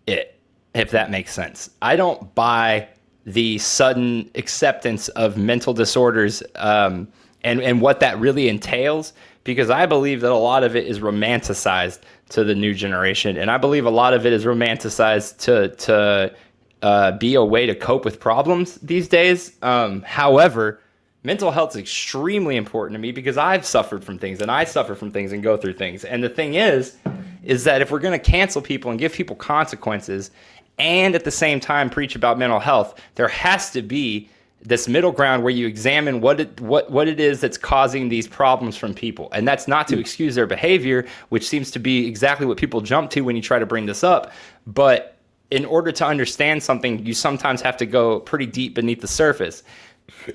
it, if that makes sense. I don't buy the sudden acceptance of mental disorders and what that really entails, because I believe that a lot of it is romanticized to the new generation. And I believe a lot of it is romanticized to be a way to cope with problems these days. However, mental health is extremely important to me because I've suffered from things and I suffer from things and go through things. And the thing is that if we're going to cancel people and give people consequences and at the same time preach about mental health, there has to be this middle ground where you examine what it is that's causing these problems from people. And that's not to excuse their behavior, which seems to be exactly what people jump to when you try to bring this up. But in order to understand something, you sometimes have to go pretty deep beneath the surface.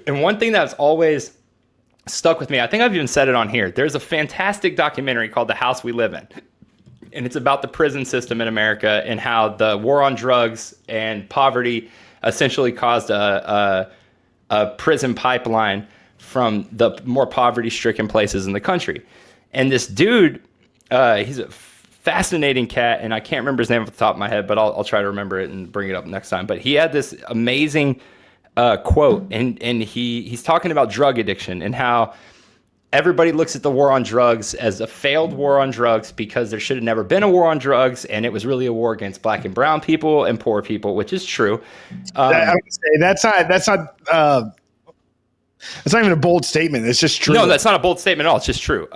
And one thing that's always stuck with me, I think I've even said it on here, there's a fantastic documentary called The House We Live In. And it's about the prison system in America and how the war on drugs and poverty essentially caused a prison pipeline from the more poverty-stricken places in the country. And this dude, he's a fascinating cat, and I can't remember his name off the top of my head, but I'll try to remember it and bring it up next time. But he had this amazing quote, and he's talking about drug addiction and how everybody looks at the war on drugs as a failed war on drugs because there should have never been a war on drugs, and it was really a war against black and brown people and poor people, which is true. I would say that's not even a bold statement. It's just true. No, that's not a bold statement at all. It's just true.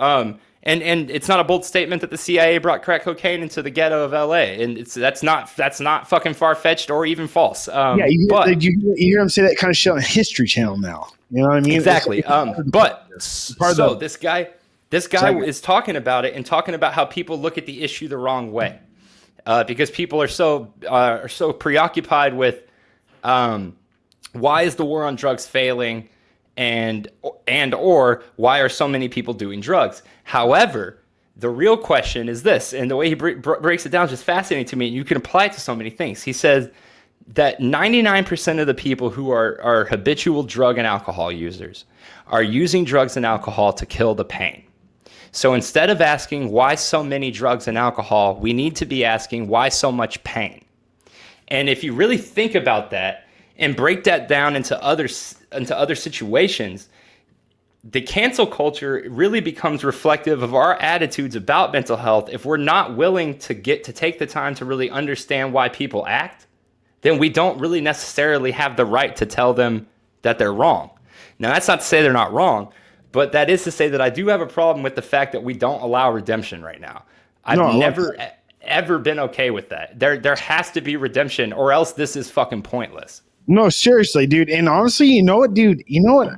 And it's not a bold statement that the CIA brought crack cocaine into the ghetto of LA, and that's not fucking far-fetched or even false. You hear him say that kind of shit on the History Channel now. You know what I mean? Exactly. This guy is talking about it and talking about how people look at the issue the wrong way, because people are so preoccupied with why is the war on drugs failing, and or why are so many people doing drugs. However, the real question is this, and the way he breaks it down is just fascinating to me, and you can apply it to so many things. He says that 99% of the people who are habitual drug and alcohol users are using drugs and alcohol to kill the pain. So instead of asking why so many drugs and alcohol, we need to be asking why so much pain. And if you really think about that and break that down into other situations, the cancel culture really becomes reflective of our attitudes about mental health. If we're not willing to take the time to really understand why people act, then we don't really necessarily have the right to tell them that they're wrong. Now, that's not to say they're not wrong, but that is to say that I do have a problem with the fact that we don't allow redemption right now. I've never ever been okay with that. There has to be redemption, or else this is fucking pointless. No, seriously, dude. And honestly, you know what, dude? You know what?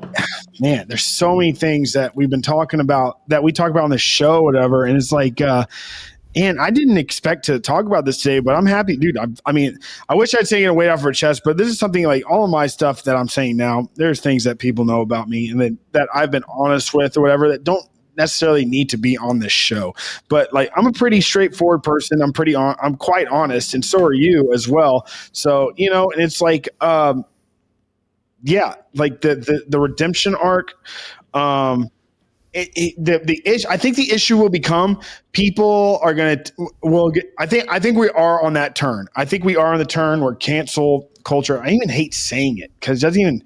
Man, there's so many things that we've been talking about, that we talk about on the show, whatever. And it's like, and I didn't expect to talk about this today, but I'm happy, dude. I mean, I wish I'd taken it way off her chest, but this is something like all of my stuff that I'm saying now. There's things that people know about me and that I've been honest with or whatever that don't necessarily need to be on this show. But like, I'm a pretty straightforward person. I'm quite honest, and so are you as well. So, you know, and it's like, yeah, like the redemption arc, the issue, I think the issue will become people are going to, I think we are on that turn. I think we are on the turn where cancel culture, I even hate saying it because it doesn't even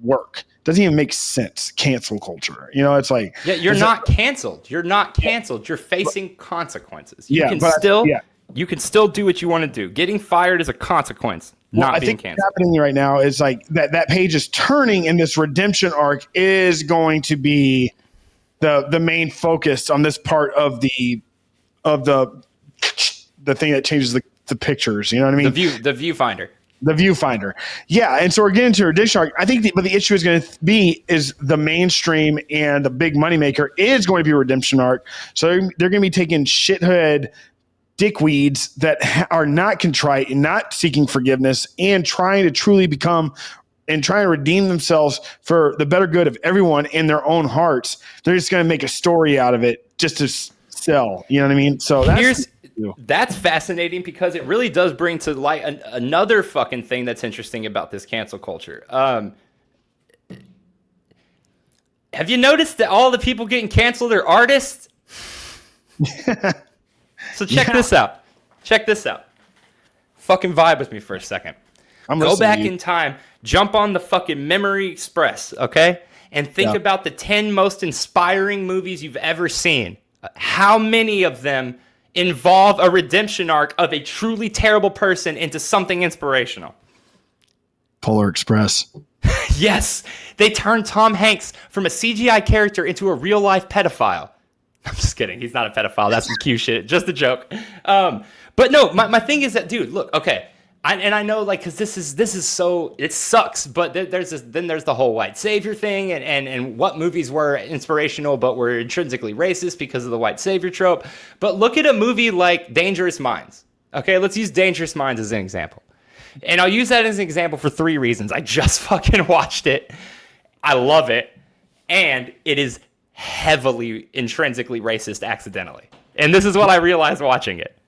work. Doesn't even make sense. Cancel culture. You know, it's like, yeah, you're not canceled. You're not canceled. You're facing consequences. You can still do what you want to do. Getting fired is a consequence. Not being canceled. What's happening right now is like that page is turning, and this redemption arc is going to be the main focus on this part of the thing that changes the pictures. You know what I mean? The viewfinder. The viewfinder. Yeah. And so we're getting to redemption arc. I think but the issue is going to be is the mainstream and the big moneymaker is going to be redemption arc. So they're going to be taking shithead dickweeds that are not contrite and not seeking forgiveness and trying to truly become and trying to redeem themselves for the better good of everyone in their own hearts. They're just going to make a story out of it just to sell. You know what I mean? So that's fascinating because it really does bring to light another fucking thing that's interesting about this cancel culture. Have you noticed that all the people getting canceled are artists? So check this out. Check this out. Fucking vibe with me for a second. Go back in time, jump on the fucking Memory Express, okay? And think about the 10 most inspiring movies you've ever seen. How many of them involve a redemption arc of a truly terrible person into something inspirational? Polar Express. Yes. They turned Tom Hanks from a CGI character into a real-life pedophile. I'm just kidding. He's not a pedophile. That's some cute shit. Just a joke. But no, my thing is that, dude, look, okay. I know, like, because this is so, it sucks, but then there's the whole white savior thing, and what movies were inspirational but were intrinsically racist because of the white savior trope. But look at a movie like Dangerous Minds. Okay, let's use Dangerous Minds as an example. And I'll use that as an example for 3 reasons. I just fucking watched it. I love it. And it is heavily intrinsically racist accidentally. And this is what I realized watching it.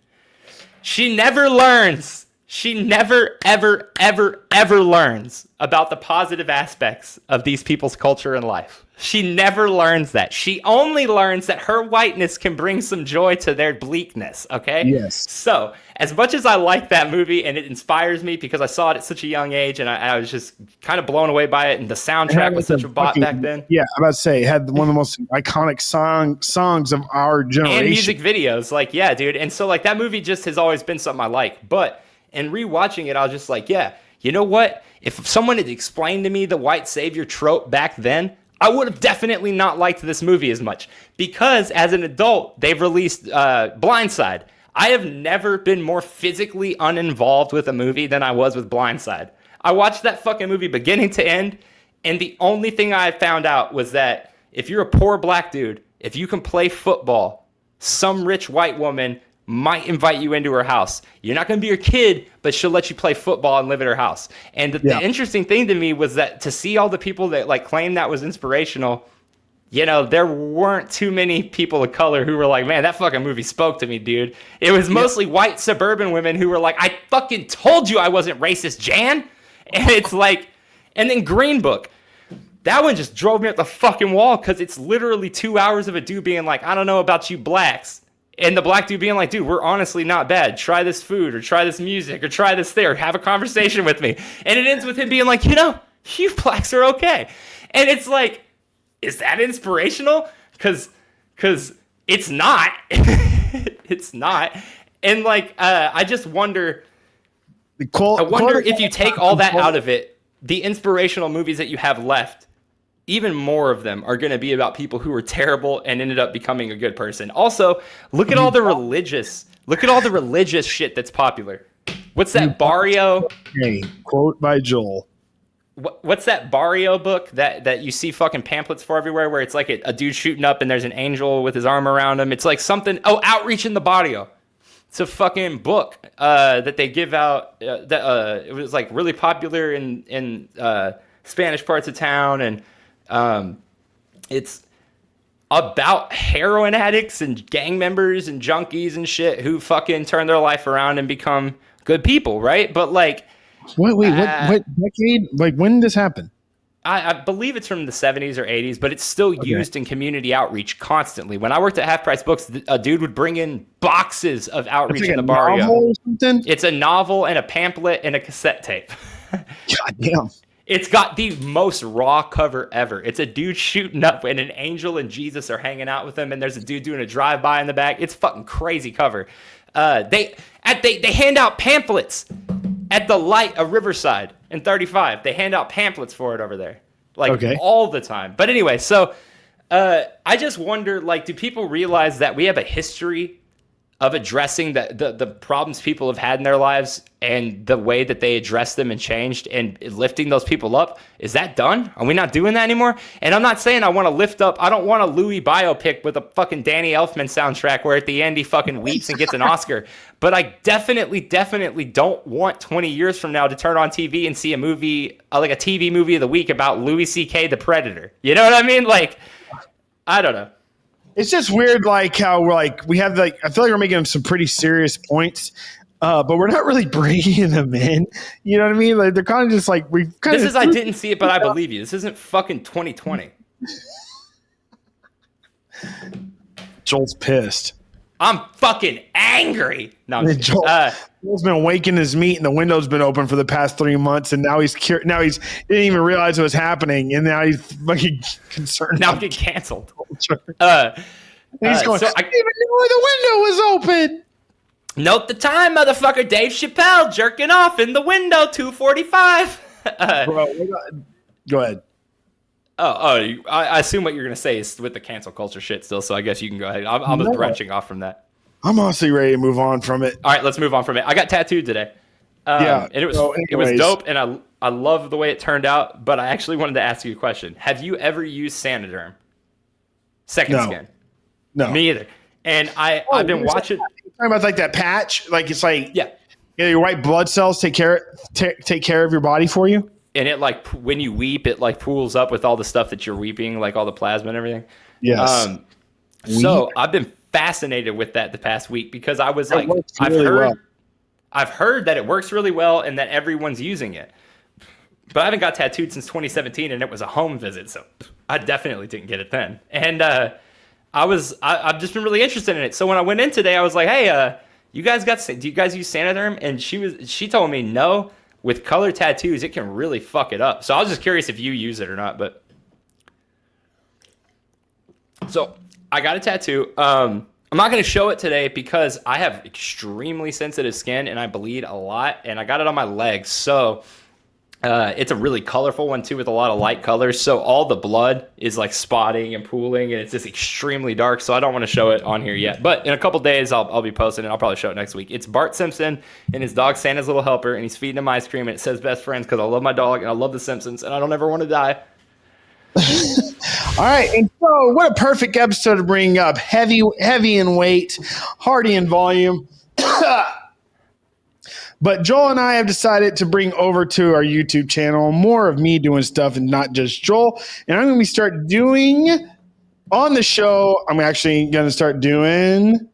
She never learns. She never, ever, ever, ever learns about the positive aspects of these people's culture and life. She never learns that. She only learns that her whiteness can bring some joy to their bleakness, okay? Yes. So, as much as I like that movie and it inspires me because I saw it at such a young age and I was just kind of blown away by it, and the soundtrack was such a bop back then. Yeah, I'm about to say, it had one of the most iconic songs of our generation. And music videos. Like, yeah, dude. And so, like, that movie just has always been something I like. But in rewatching it, I was just like, yeah, you know what? If someone had explained to me the white savior trope back then, I would have definitely not liked this movie as much. Because as an adult, they've released Blindside. I have never been more physically uninvolved with a movie than I was with Blindside. I watched that fucking movie beginning to end, and the only thing I found out was that if you're a poor black dude, if you can play football, some rich white woman might invite you into her house. You're not going to be her kid, but she'll let you play football and live at her house. And the interesting thing to me was that to see all the people that like claim that was inspirational, you know, there weren't too many people of color who were like, man, that fucking movie spoke to me, dude. It was mostly white suburban women who were like, I fucking told you I wasn't racist, Jan. And it's like, and then Green Book. That one just drove me up the fucking wall because it's literally 2 hours of a dude being like, I don't know about you blacks. And the black dude being like, dude, we're honestly not bad. Try this food or try this music or try this thing or have a conversation with me. And it ends with him being like, you know, you blacks are okay. And it's like, is that inspirational? Because it's not. It's not. And like, I just wonder, if you take all that out of it, the inspirational movies that you have left, even more of them are going to be about people who were terrible and ended up becoming a good person. Also, look at all the religious shit that's popular. What's that Barrio? Hey, quote by Joel. What's that Barrio book that you see fucking pamphlets for everywhere where it's like a dude shooting up and there's an angel with his arm around him? It's like something, Outreach in the Barrio. It's a fucking book that they give out. It was like really popular in Spanish parts of town, and it's about heroin addicts and gang members and junkies and shit who fucking turn their life around and become good people, right? But like, what decade? Like, when did this happen? I believe it's from the 70s or 80s, but it's still used in community outreach constantly. When I worked at Half Price Books, a dude would bring in boxes of outreach in the barrio. Novel or something? It's a novel and a pamphlet and a cassette tape. God damn. It's got the most raw cover ever. It's a dude shooting up and an angel and Jesus are hanging out with him, and there's a dude doing a drive-by in the back. It's fucking crazy cover. They hand out pamphlets at the light of Riverside in 35. They hand out pamphlets for it over there, like all the time. But anyway, so I just wonder, like, do people realize that we have a history of addressing the problems people have had in their lives and the way that they address them and changed and lifting those people up? Is that done? Are we not doing that anymore? And I'm not saying I want to lift up. I don't want a Louis biopic with a fucking Danny Elfman soundtrack where at the end he fucking weeps and gets an Oscar. But I definitely don't want 20 years from now to turn on TV and see a movie, like a TV movie of the week about Louis C.K. the Predator. You know what I mean? Like, I don't know. It's just weird, like how we're like we have like I feel like we're making some pretty serious points, but we're not really bringing them in. You know what I mean? Like they're kind of just like we. This is I didn't see it, but I believe you. This isn't fucking 2020. Joel's pissed. I'm fucking angry. No, I'm Joel's been waking his meat, and the window's been open for the past 3 months, and now he didn't even realize it was happening, and now he's fucking concerned. Now I'm getting canceled. He's going. So I didn't even know where the window was open. Note the time, motherfucker. Dave Chappelle jerking off in the window, 2:45. Bro, go ahead. I assume what you're going to say is with the cancel culture shit still, so I guess you can go ahead. I'm just branching off from that. I'm honestly ready to move on from it. All right, let's move on from it. I got tattooed today. Yeah. And it was dope, and I love the way it turned out. But I actually wanted to ask you a question. Have you ever used Saniderm Second Skin? No. Me either. And I've been watching. You're talking about like that patch, like it's like yeah, your white blood cells take care of your body for you. And it like when you weep, it like pools up with all the stuff that you're weeping, like all the plasma and everything. Yes. So I've been fascinated with that the past week because I was like, I've heard that it works really well and that everyone's using it. But I haven't got tattooed since 2017, and it was a home visit, so I definitely didn't get it then. And I've just been really interested in it. So when I went in today, I was like, hey, do you guys use Saniderm? And she told me no. With color tattoos, it can really fuck it up. So I was just curious if you use it or not. But so I got a tattoo. I'm not going to show it today because I have extremely sensitive skin and I bleed a lot. And I got it on my legs. So it's a really colorful one too with a lot of light colors. So all the blood is like spotting and pooling and it's just extremely dark. So I don't want to show it on here yet. But in a couple days, I'll be posting it. I'll probably show it next week. It's Bart Simpson and his dog Santa's Little Helper. And he's feeding him ice cream. And it says best friends because I love my dog and I love the Simpsons. And I don't ever want to die. All right. And so what a perfect episode to bring up. Heavy in weight, hardy in volume. But Joel and I have decided to bring over to our YouTube channel more of me doing stuff and not just Joel. And I'm going to start doing on the show. I'm actually going to start doing.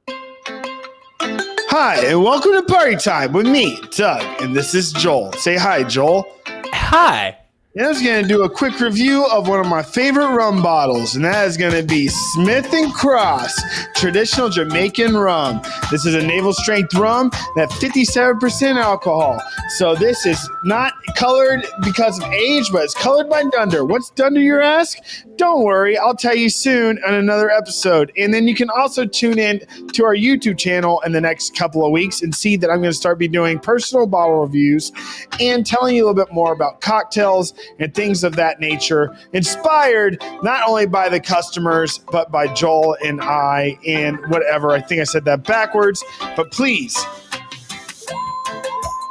Hi, and welcome to Party Time with me, Doug. And this is Joel. Say hi, Joel. Hi. And I was going to do a quick review of one of my favorite rum bottles, and that is going to be Smith & Cross Traditional Jamaican Rum. This is a navel strength rum that 57% alcohol. So this is not colored because of age, but it's colored by Dunder. What's Dunder, you ask? Don't worry, I'll tell you soon on another episode. And then you can also tune in to our YouTube channel in the next couple of weeks and see that I'm going to start be doing personal bottle reviews and telling you a little bit more about cocktails and things of that nature, inspired not only by the customers, but by Joel and I and whatever. I think I said that backwards, but please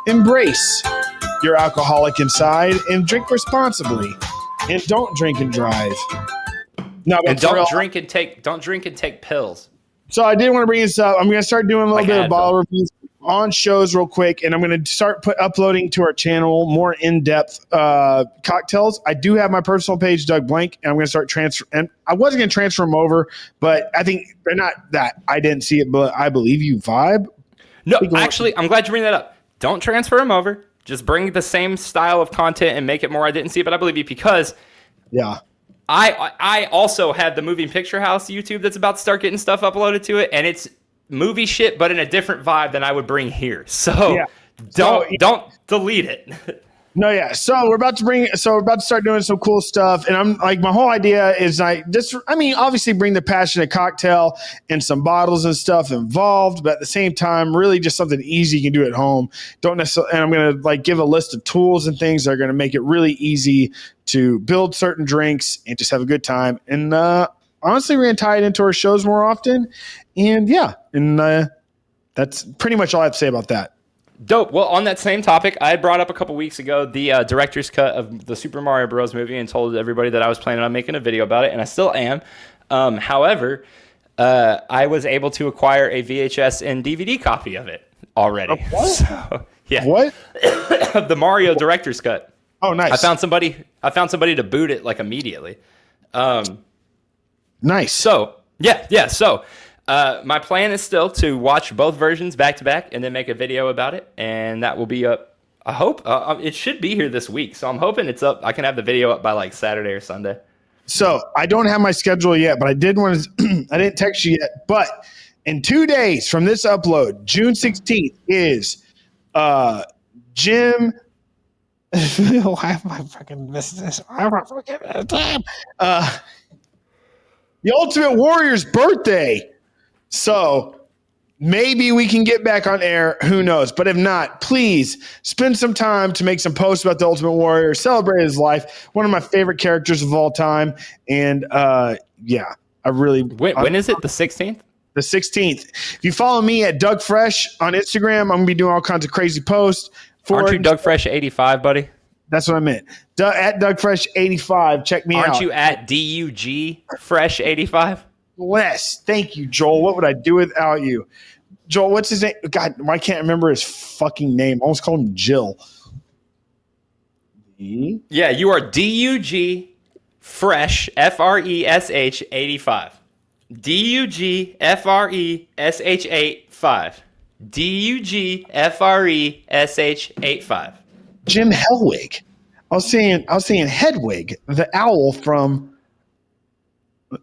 embrace your alcoholic inside and drink responsibly. And don't drink and drive. No, and don't drink and take pills. So I did want to bring this up. I'm going to start doing a little bit of bottle reviews on shows real quick, and I'm going to start uploading to our channel more in-depth cocktails. I do have my personal page, Doug Blank, and I'm going to start and I wasn't going to transfer them over, but I think they're not that. I didn't see it, but I believe you vibe. No, actually, I'm glad you bring that up. Don't transfer them over. Just bring the same style of content and make it more I didn't see it, but I believe you because I also have the Moving Picture House YouTube that's about to start getting stuff uploaded to it, and it's movie shit, but in a different vibe than I would bring here. So don't delete it. No, yeah. So we're about to start doing some cool stuff. And I'm like, my whole idea is obviously bring the passionate cocktail and some bottles and stuff involved, but at the same time, really just something easy you can do at home. Don't necessarily, and I'm going to give a list of tools and things that are going to make it really easy to build certain drinks and just have a good time. And, honestly, we're going to tie it into our shows more often. And that's pretty much all I have to say about that. Dope. Well, on that same topic, I had brought up a couple weeks ago the director's cut of the Super Mario Bros. Movie and told everybody that I was planning on making a video about it, and I still am. However, I was able to acquire a VHS and DVD copy of it already. What? So, yeah. What? The Mario director's cut. Oh, nice. I found somebody to boot it immediately. Nice. So, yeah. So, my plan is still to watch both versions back to back and then make a video about it. And that will be up. I hope it should be here this week. So I'm hoping it's up. I can have the video up by Saturday or Sunday. So I don't have my schedule yet, but I did want to, I didn't text you yet, but in 2 days from this upload, June 16th is Jim. Why am I fucking missing this? The Ultimate Warrior's birthday. So maybe we can get back on air. Who knows? But if not, please spend some time to make some posts about the Ultimate Warrior, celebrate his life. One of my favorite characters of all time. And I really. When is it? The 16th? The 16th. If you follow me at Doug Fresh on Instagram, I'm going to be doing all kinds of crazy posts. Aren't you Doug Fresh 85, buddy? That's what I meant. At Doug Fresh 85. Check me out. Aren't you at DUG Fresh 85? Bless. Thank you, Joel. What would I do without you? Joel, what's his name? God, I can't remember his fucking name. I almost called him Jill. Yeah, you are DUG Fresh, FRESH 85. DUG FRESH 85. DUG FRESH 85. Jim Hellwig. I was saying Hedwig, the owl from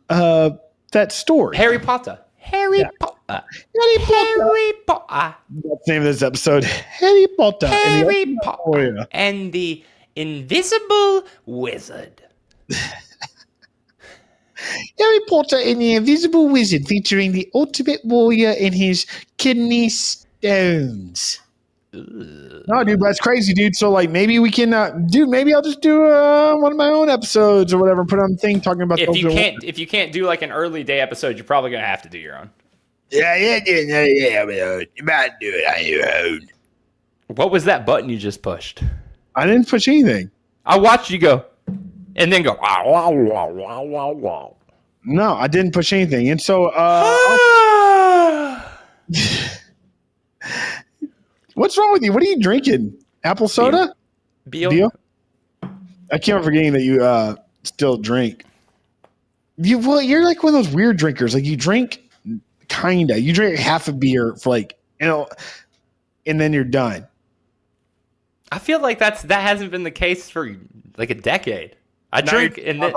that story. Harry Potter. Harry Potter. Harry Potter. That's the name of this episode. Harry Potter. Harry Potter and the Invisible Wizard. Harry Potter and the Invisible Wizard, featuring the Ultimate Warrior and his kidney stones. No, dude, that's crazy, dude. So, like, maybe we can, maybe I'll just do one of my own episodes or whatever. Put on the thing talking about. If you can't do like an early day episode, you're probably gonna have to do your own. Yeah. You might do it on your own. What was that button you just pushed? I didn't push anything. I watched you go, and then go. Wow, wow, wow, wow, wow, wow. No, I didn't push anything, and so. What's wrong with you? What are you drinking? Apple soda? Beal? I keep on forgetting that you still drink. You're like one of those weird drinkers. Like you drink, kinda. You drink half a beer for like, and then you're done. I feel like that hasn't been the case for like a decade. I drink and then.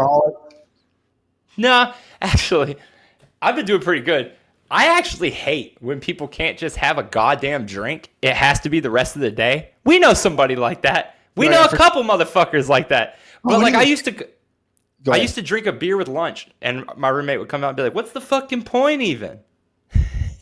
No, actually, I've been doing pretty good. I actually hate when people can't just have a goddamn drink. It has to be the rest of the day. We know somebody like that. We know a couple motherfuckers like that. But I used to drink a beer with lunch, and my roommate would come out and be like, "What's the fucking point, even?"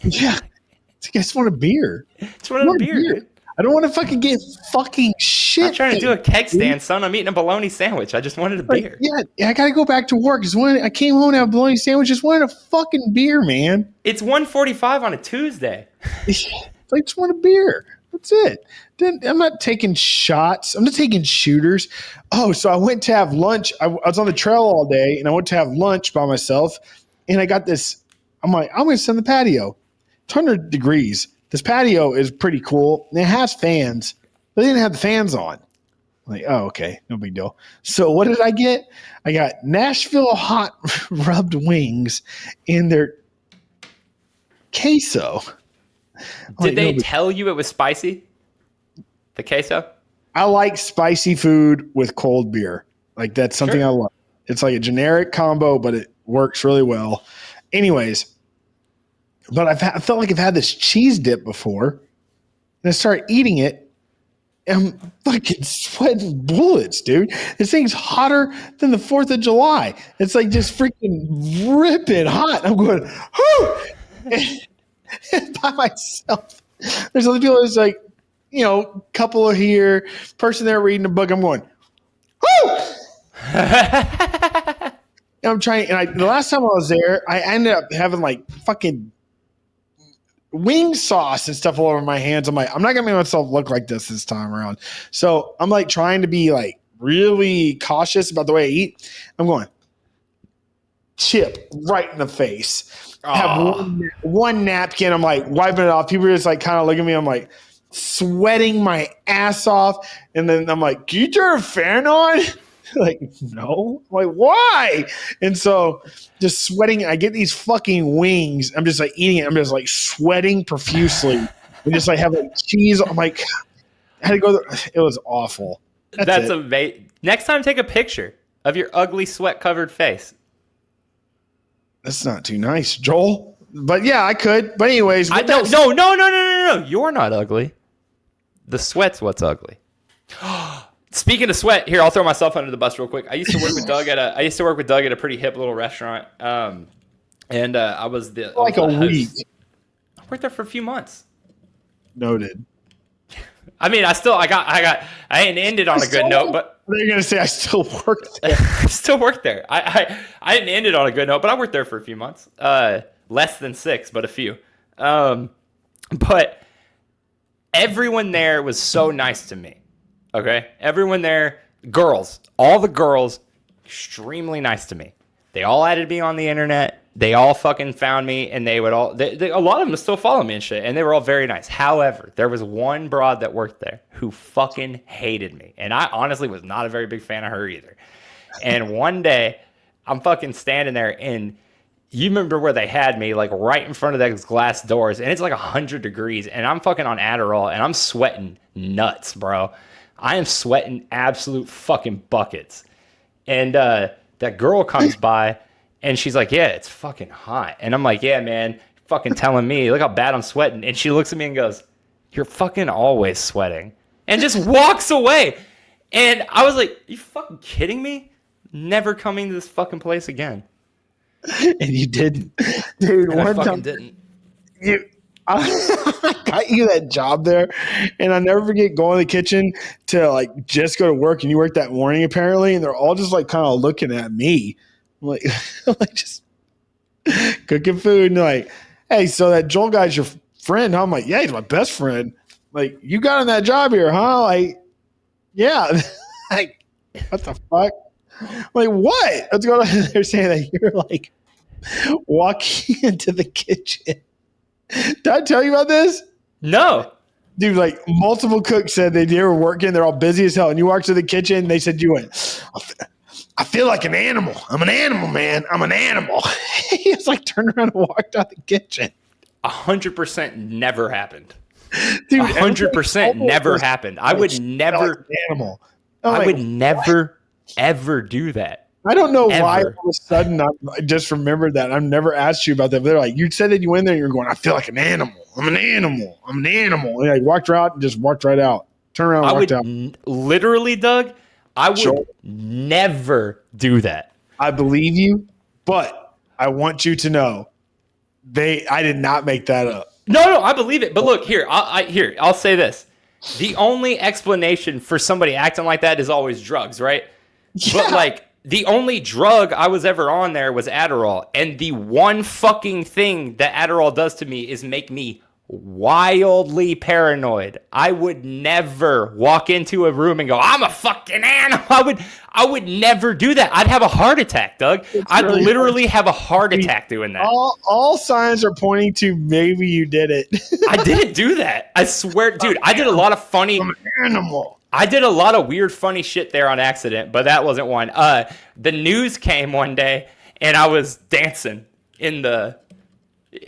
Yeah, I just want a beer. Just want a beer. Dude. I don't want to fucking get fucking shit. I'm trying to do a keg stand, son. I'm eating a bologna sandwich. I just wanted a beer. Yeah, I got to go back to work. I came home and had a bologna sandwich. Just wanted a fucking beer, man. It's 1:45 on a Tuesday. I just want a beer. That's it. Then I'm not taking shots. I'm not taking shooters. Oh, so I went to have lunch. I was on the trail all day, and I went to have lunch by myself. And I got this. I'm like, I'm going to sit on the patio. It's 100 degrees. This patio is pretty cool, and it has fans. But they didn't have the fans on. I'm like, oh, okay, no big deal. So what did I get? I got Nashville hot rubbed wings in their queso. Did they tell you it was spicy? The queso? I like spicy food with cold beer. Like that's something I love. It's like a generic combo, but it works really well. Anyways. But I felt like I've had this cheese dip before, and I started eating it, and I'm fucking sweating bullets, dude. This thing's hotter than the 4th of July. It's like just freaking ripping hot. I'm going, whoo! And by myself. There's other people that's like, couple are here, person there reading a book. I'm going, whoo! And I'm trying, and the last time I was there, I ended up having like fucking wing sauce and stuff all over my hands. I'm like, I'm not gonna make myself look like this time around. So I'm like trying to be like really cautious about the way I eat. I'm going chip right in the face. Have one napkin. I'm like wiping it off. People are just like kind of looking at me. I'm like sweating my ass off. And then I'm like, can you turn a fan on? Like, no. I'm like, why? And so just sweating. I get these fucking wings. I'm just like eating it. I'm just like sweating profusely. And just like have like cheese. I'm like, I had to go. It was awful. That's amazing. Next time, take a picture of your ugly sweat covered face. That's not too nice, Joel. But yeah, I could. But anyways. No. You're not ugly. The sweat's what's ugly. Speaking of sweat, here I'll throw myself under the bus real quick. I used to work with Doug at a pretty hip little restaurant, and I was the week. I worked there for a few months. Noted. I mean, I didn't end it on a good note, but they're gonna say I still work there. I still work there. I didn't end it on a good note, but I worked there for a few months. less than 6, but a few. But everyone there was so nice to me. Okay? Everyone there, girls, all the girls, extremely nice to me. They all added me on the internet. They all fucking found me, and they would all, a lot of them still follow me and shit, and they were all very nice. However, there was one broad that worked there who fucking hated me, and I honestly was not a very big fan of her either. And one day, I'm fucking standing there, and you remember where they had me, like right in front of those glass doors, and it's like 100 degrees, and I'm fucking on Adderall, and I'm sweating nuts, bro. I am sweating absolute fucking buckets. And that girl comes by, and she's like, yeah, it's fucking hot. And I'm like, yeah, man, fucking telling me, look how bad I'm sweating. And she looks at me and goes, you're fucking always sweating. And just walks away. And I was like, you fucking kidding me? Never coming to this fucking place again. And you didn't. Dude, and one I fucking time didn't. I got you that job there, and I'll never forget going to the kitchen to like just go to work, and you worked that morning apparently, and they're all just like kind of looking at me. I'm like, like just cooking food, and they're like, hey, so that Joel guy's your friend, huh? I'm like, yeah, he's my best friend. Like, you got on that job here, huh? Like, yeah. Like, what the fuck? I'm like, what? What's going on? They're saying that you're like walking into the kitchen. Did I tell you about this? No. Dude, like multiple cooks said they were working. They're all busy as hell. And you walked to the kitchen, and they said you went, I feel like an animal. I'm an animal, man. I'm an animal. He was like turned around and walked out the kitchen. 100% never happened. Dude, 100% never happened. I would never, like an animal. I would never, ever do that. I don't know Ever. why all of a sudden I just remembered that. I've never asked you about that. But they're like, you said that you went there and you're going, I feel like an animal. I'm an animal. I'm an animal. And I walked out and just walked right out. Turned around and walked out. Literally, Doug, I would never do that. I believe you, but I want you to know I did not make that up. No, I believe it. But look, here, I'll say this. The only explanation for somebody acting like that is always drugs, right? Yeah. But like, the only drug I was ever on there was Adderall. And the one fucking thing that Adderall does to me is make me wildly paranoid. I would never walk into a room and go, I'm a fucking animal. I would never do that. I'd have a heart attack, Doug. I'd really literally have a heart attack doing that. All signs are pointing to maybe you did it. I didn't do that. I swear, dude, I did a lot of funny... I'm an animal. I did a lot of weird, funny shit there on accident, but that wasn't one. The news came one day, and I was dancing in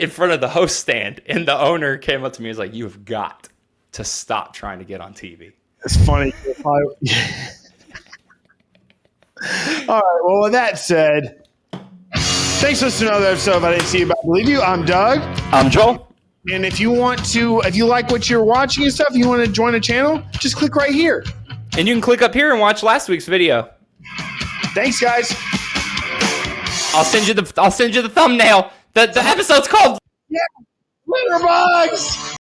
front of the host stand, and the owner came up to me and was like, "You've got to stop trying to get on TV." It's funny. All right. Well, with that said, thanks for listening to another episode of I Didn't See You, But I Believe You. I'm Doug. I'm Joel. And if you like what you're watching and stuff, you want to join a channel, just click right here. And you can click up here and watch last week's video. Thanks, guys. I'll send you the thumbnail. The episode's called Litterbugs.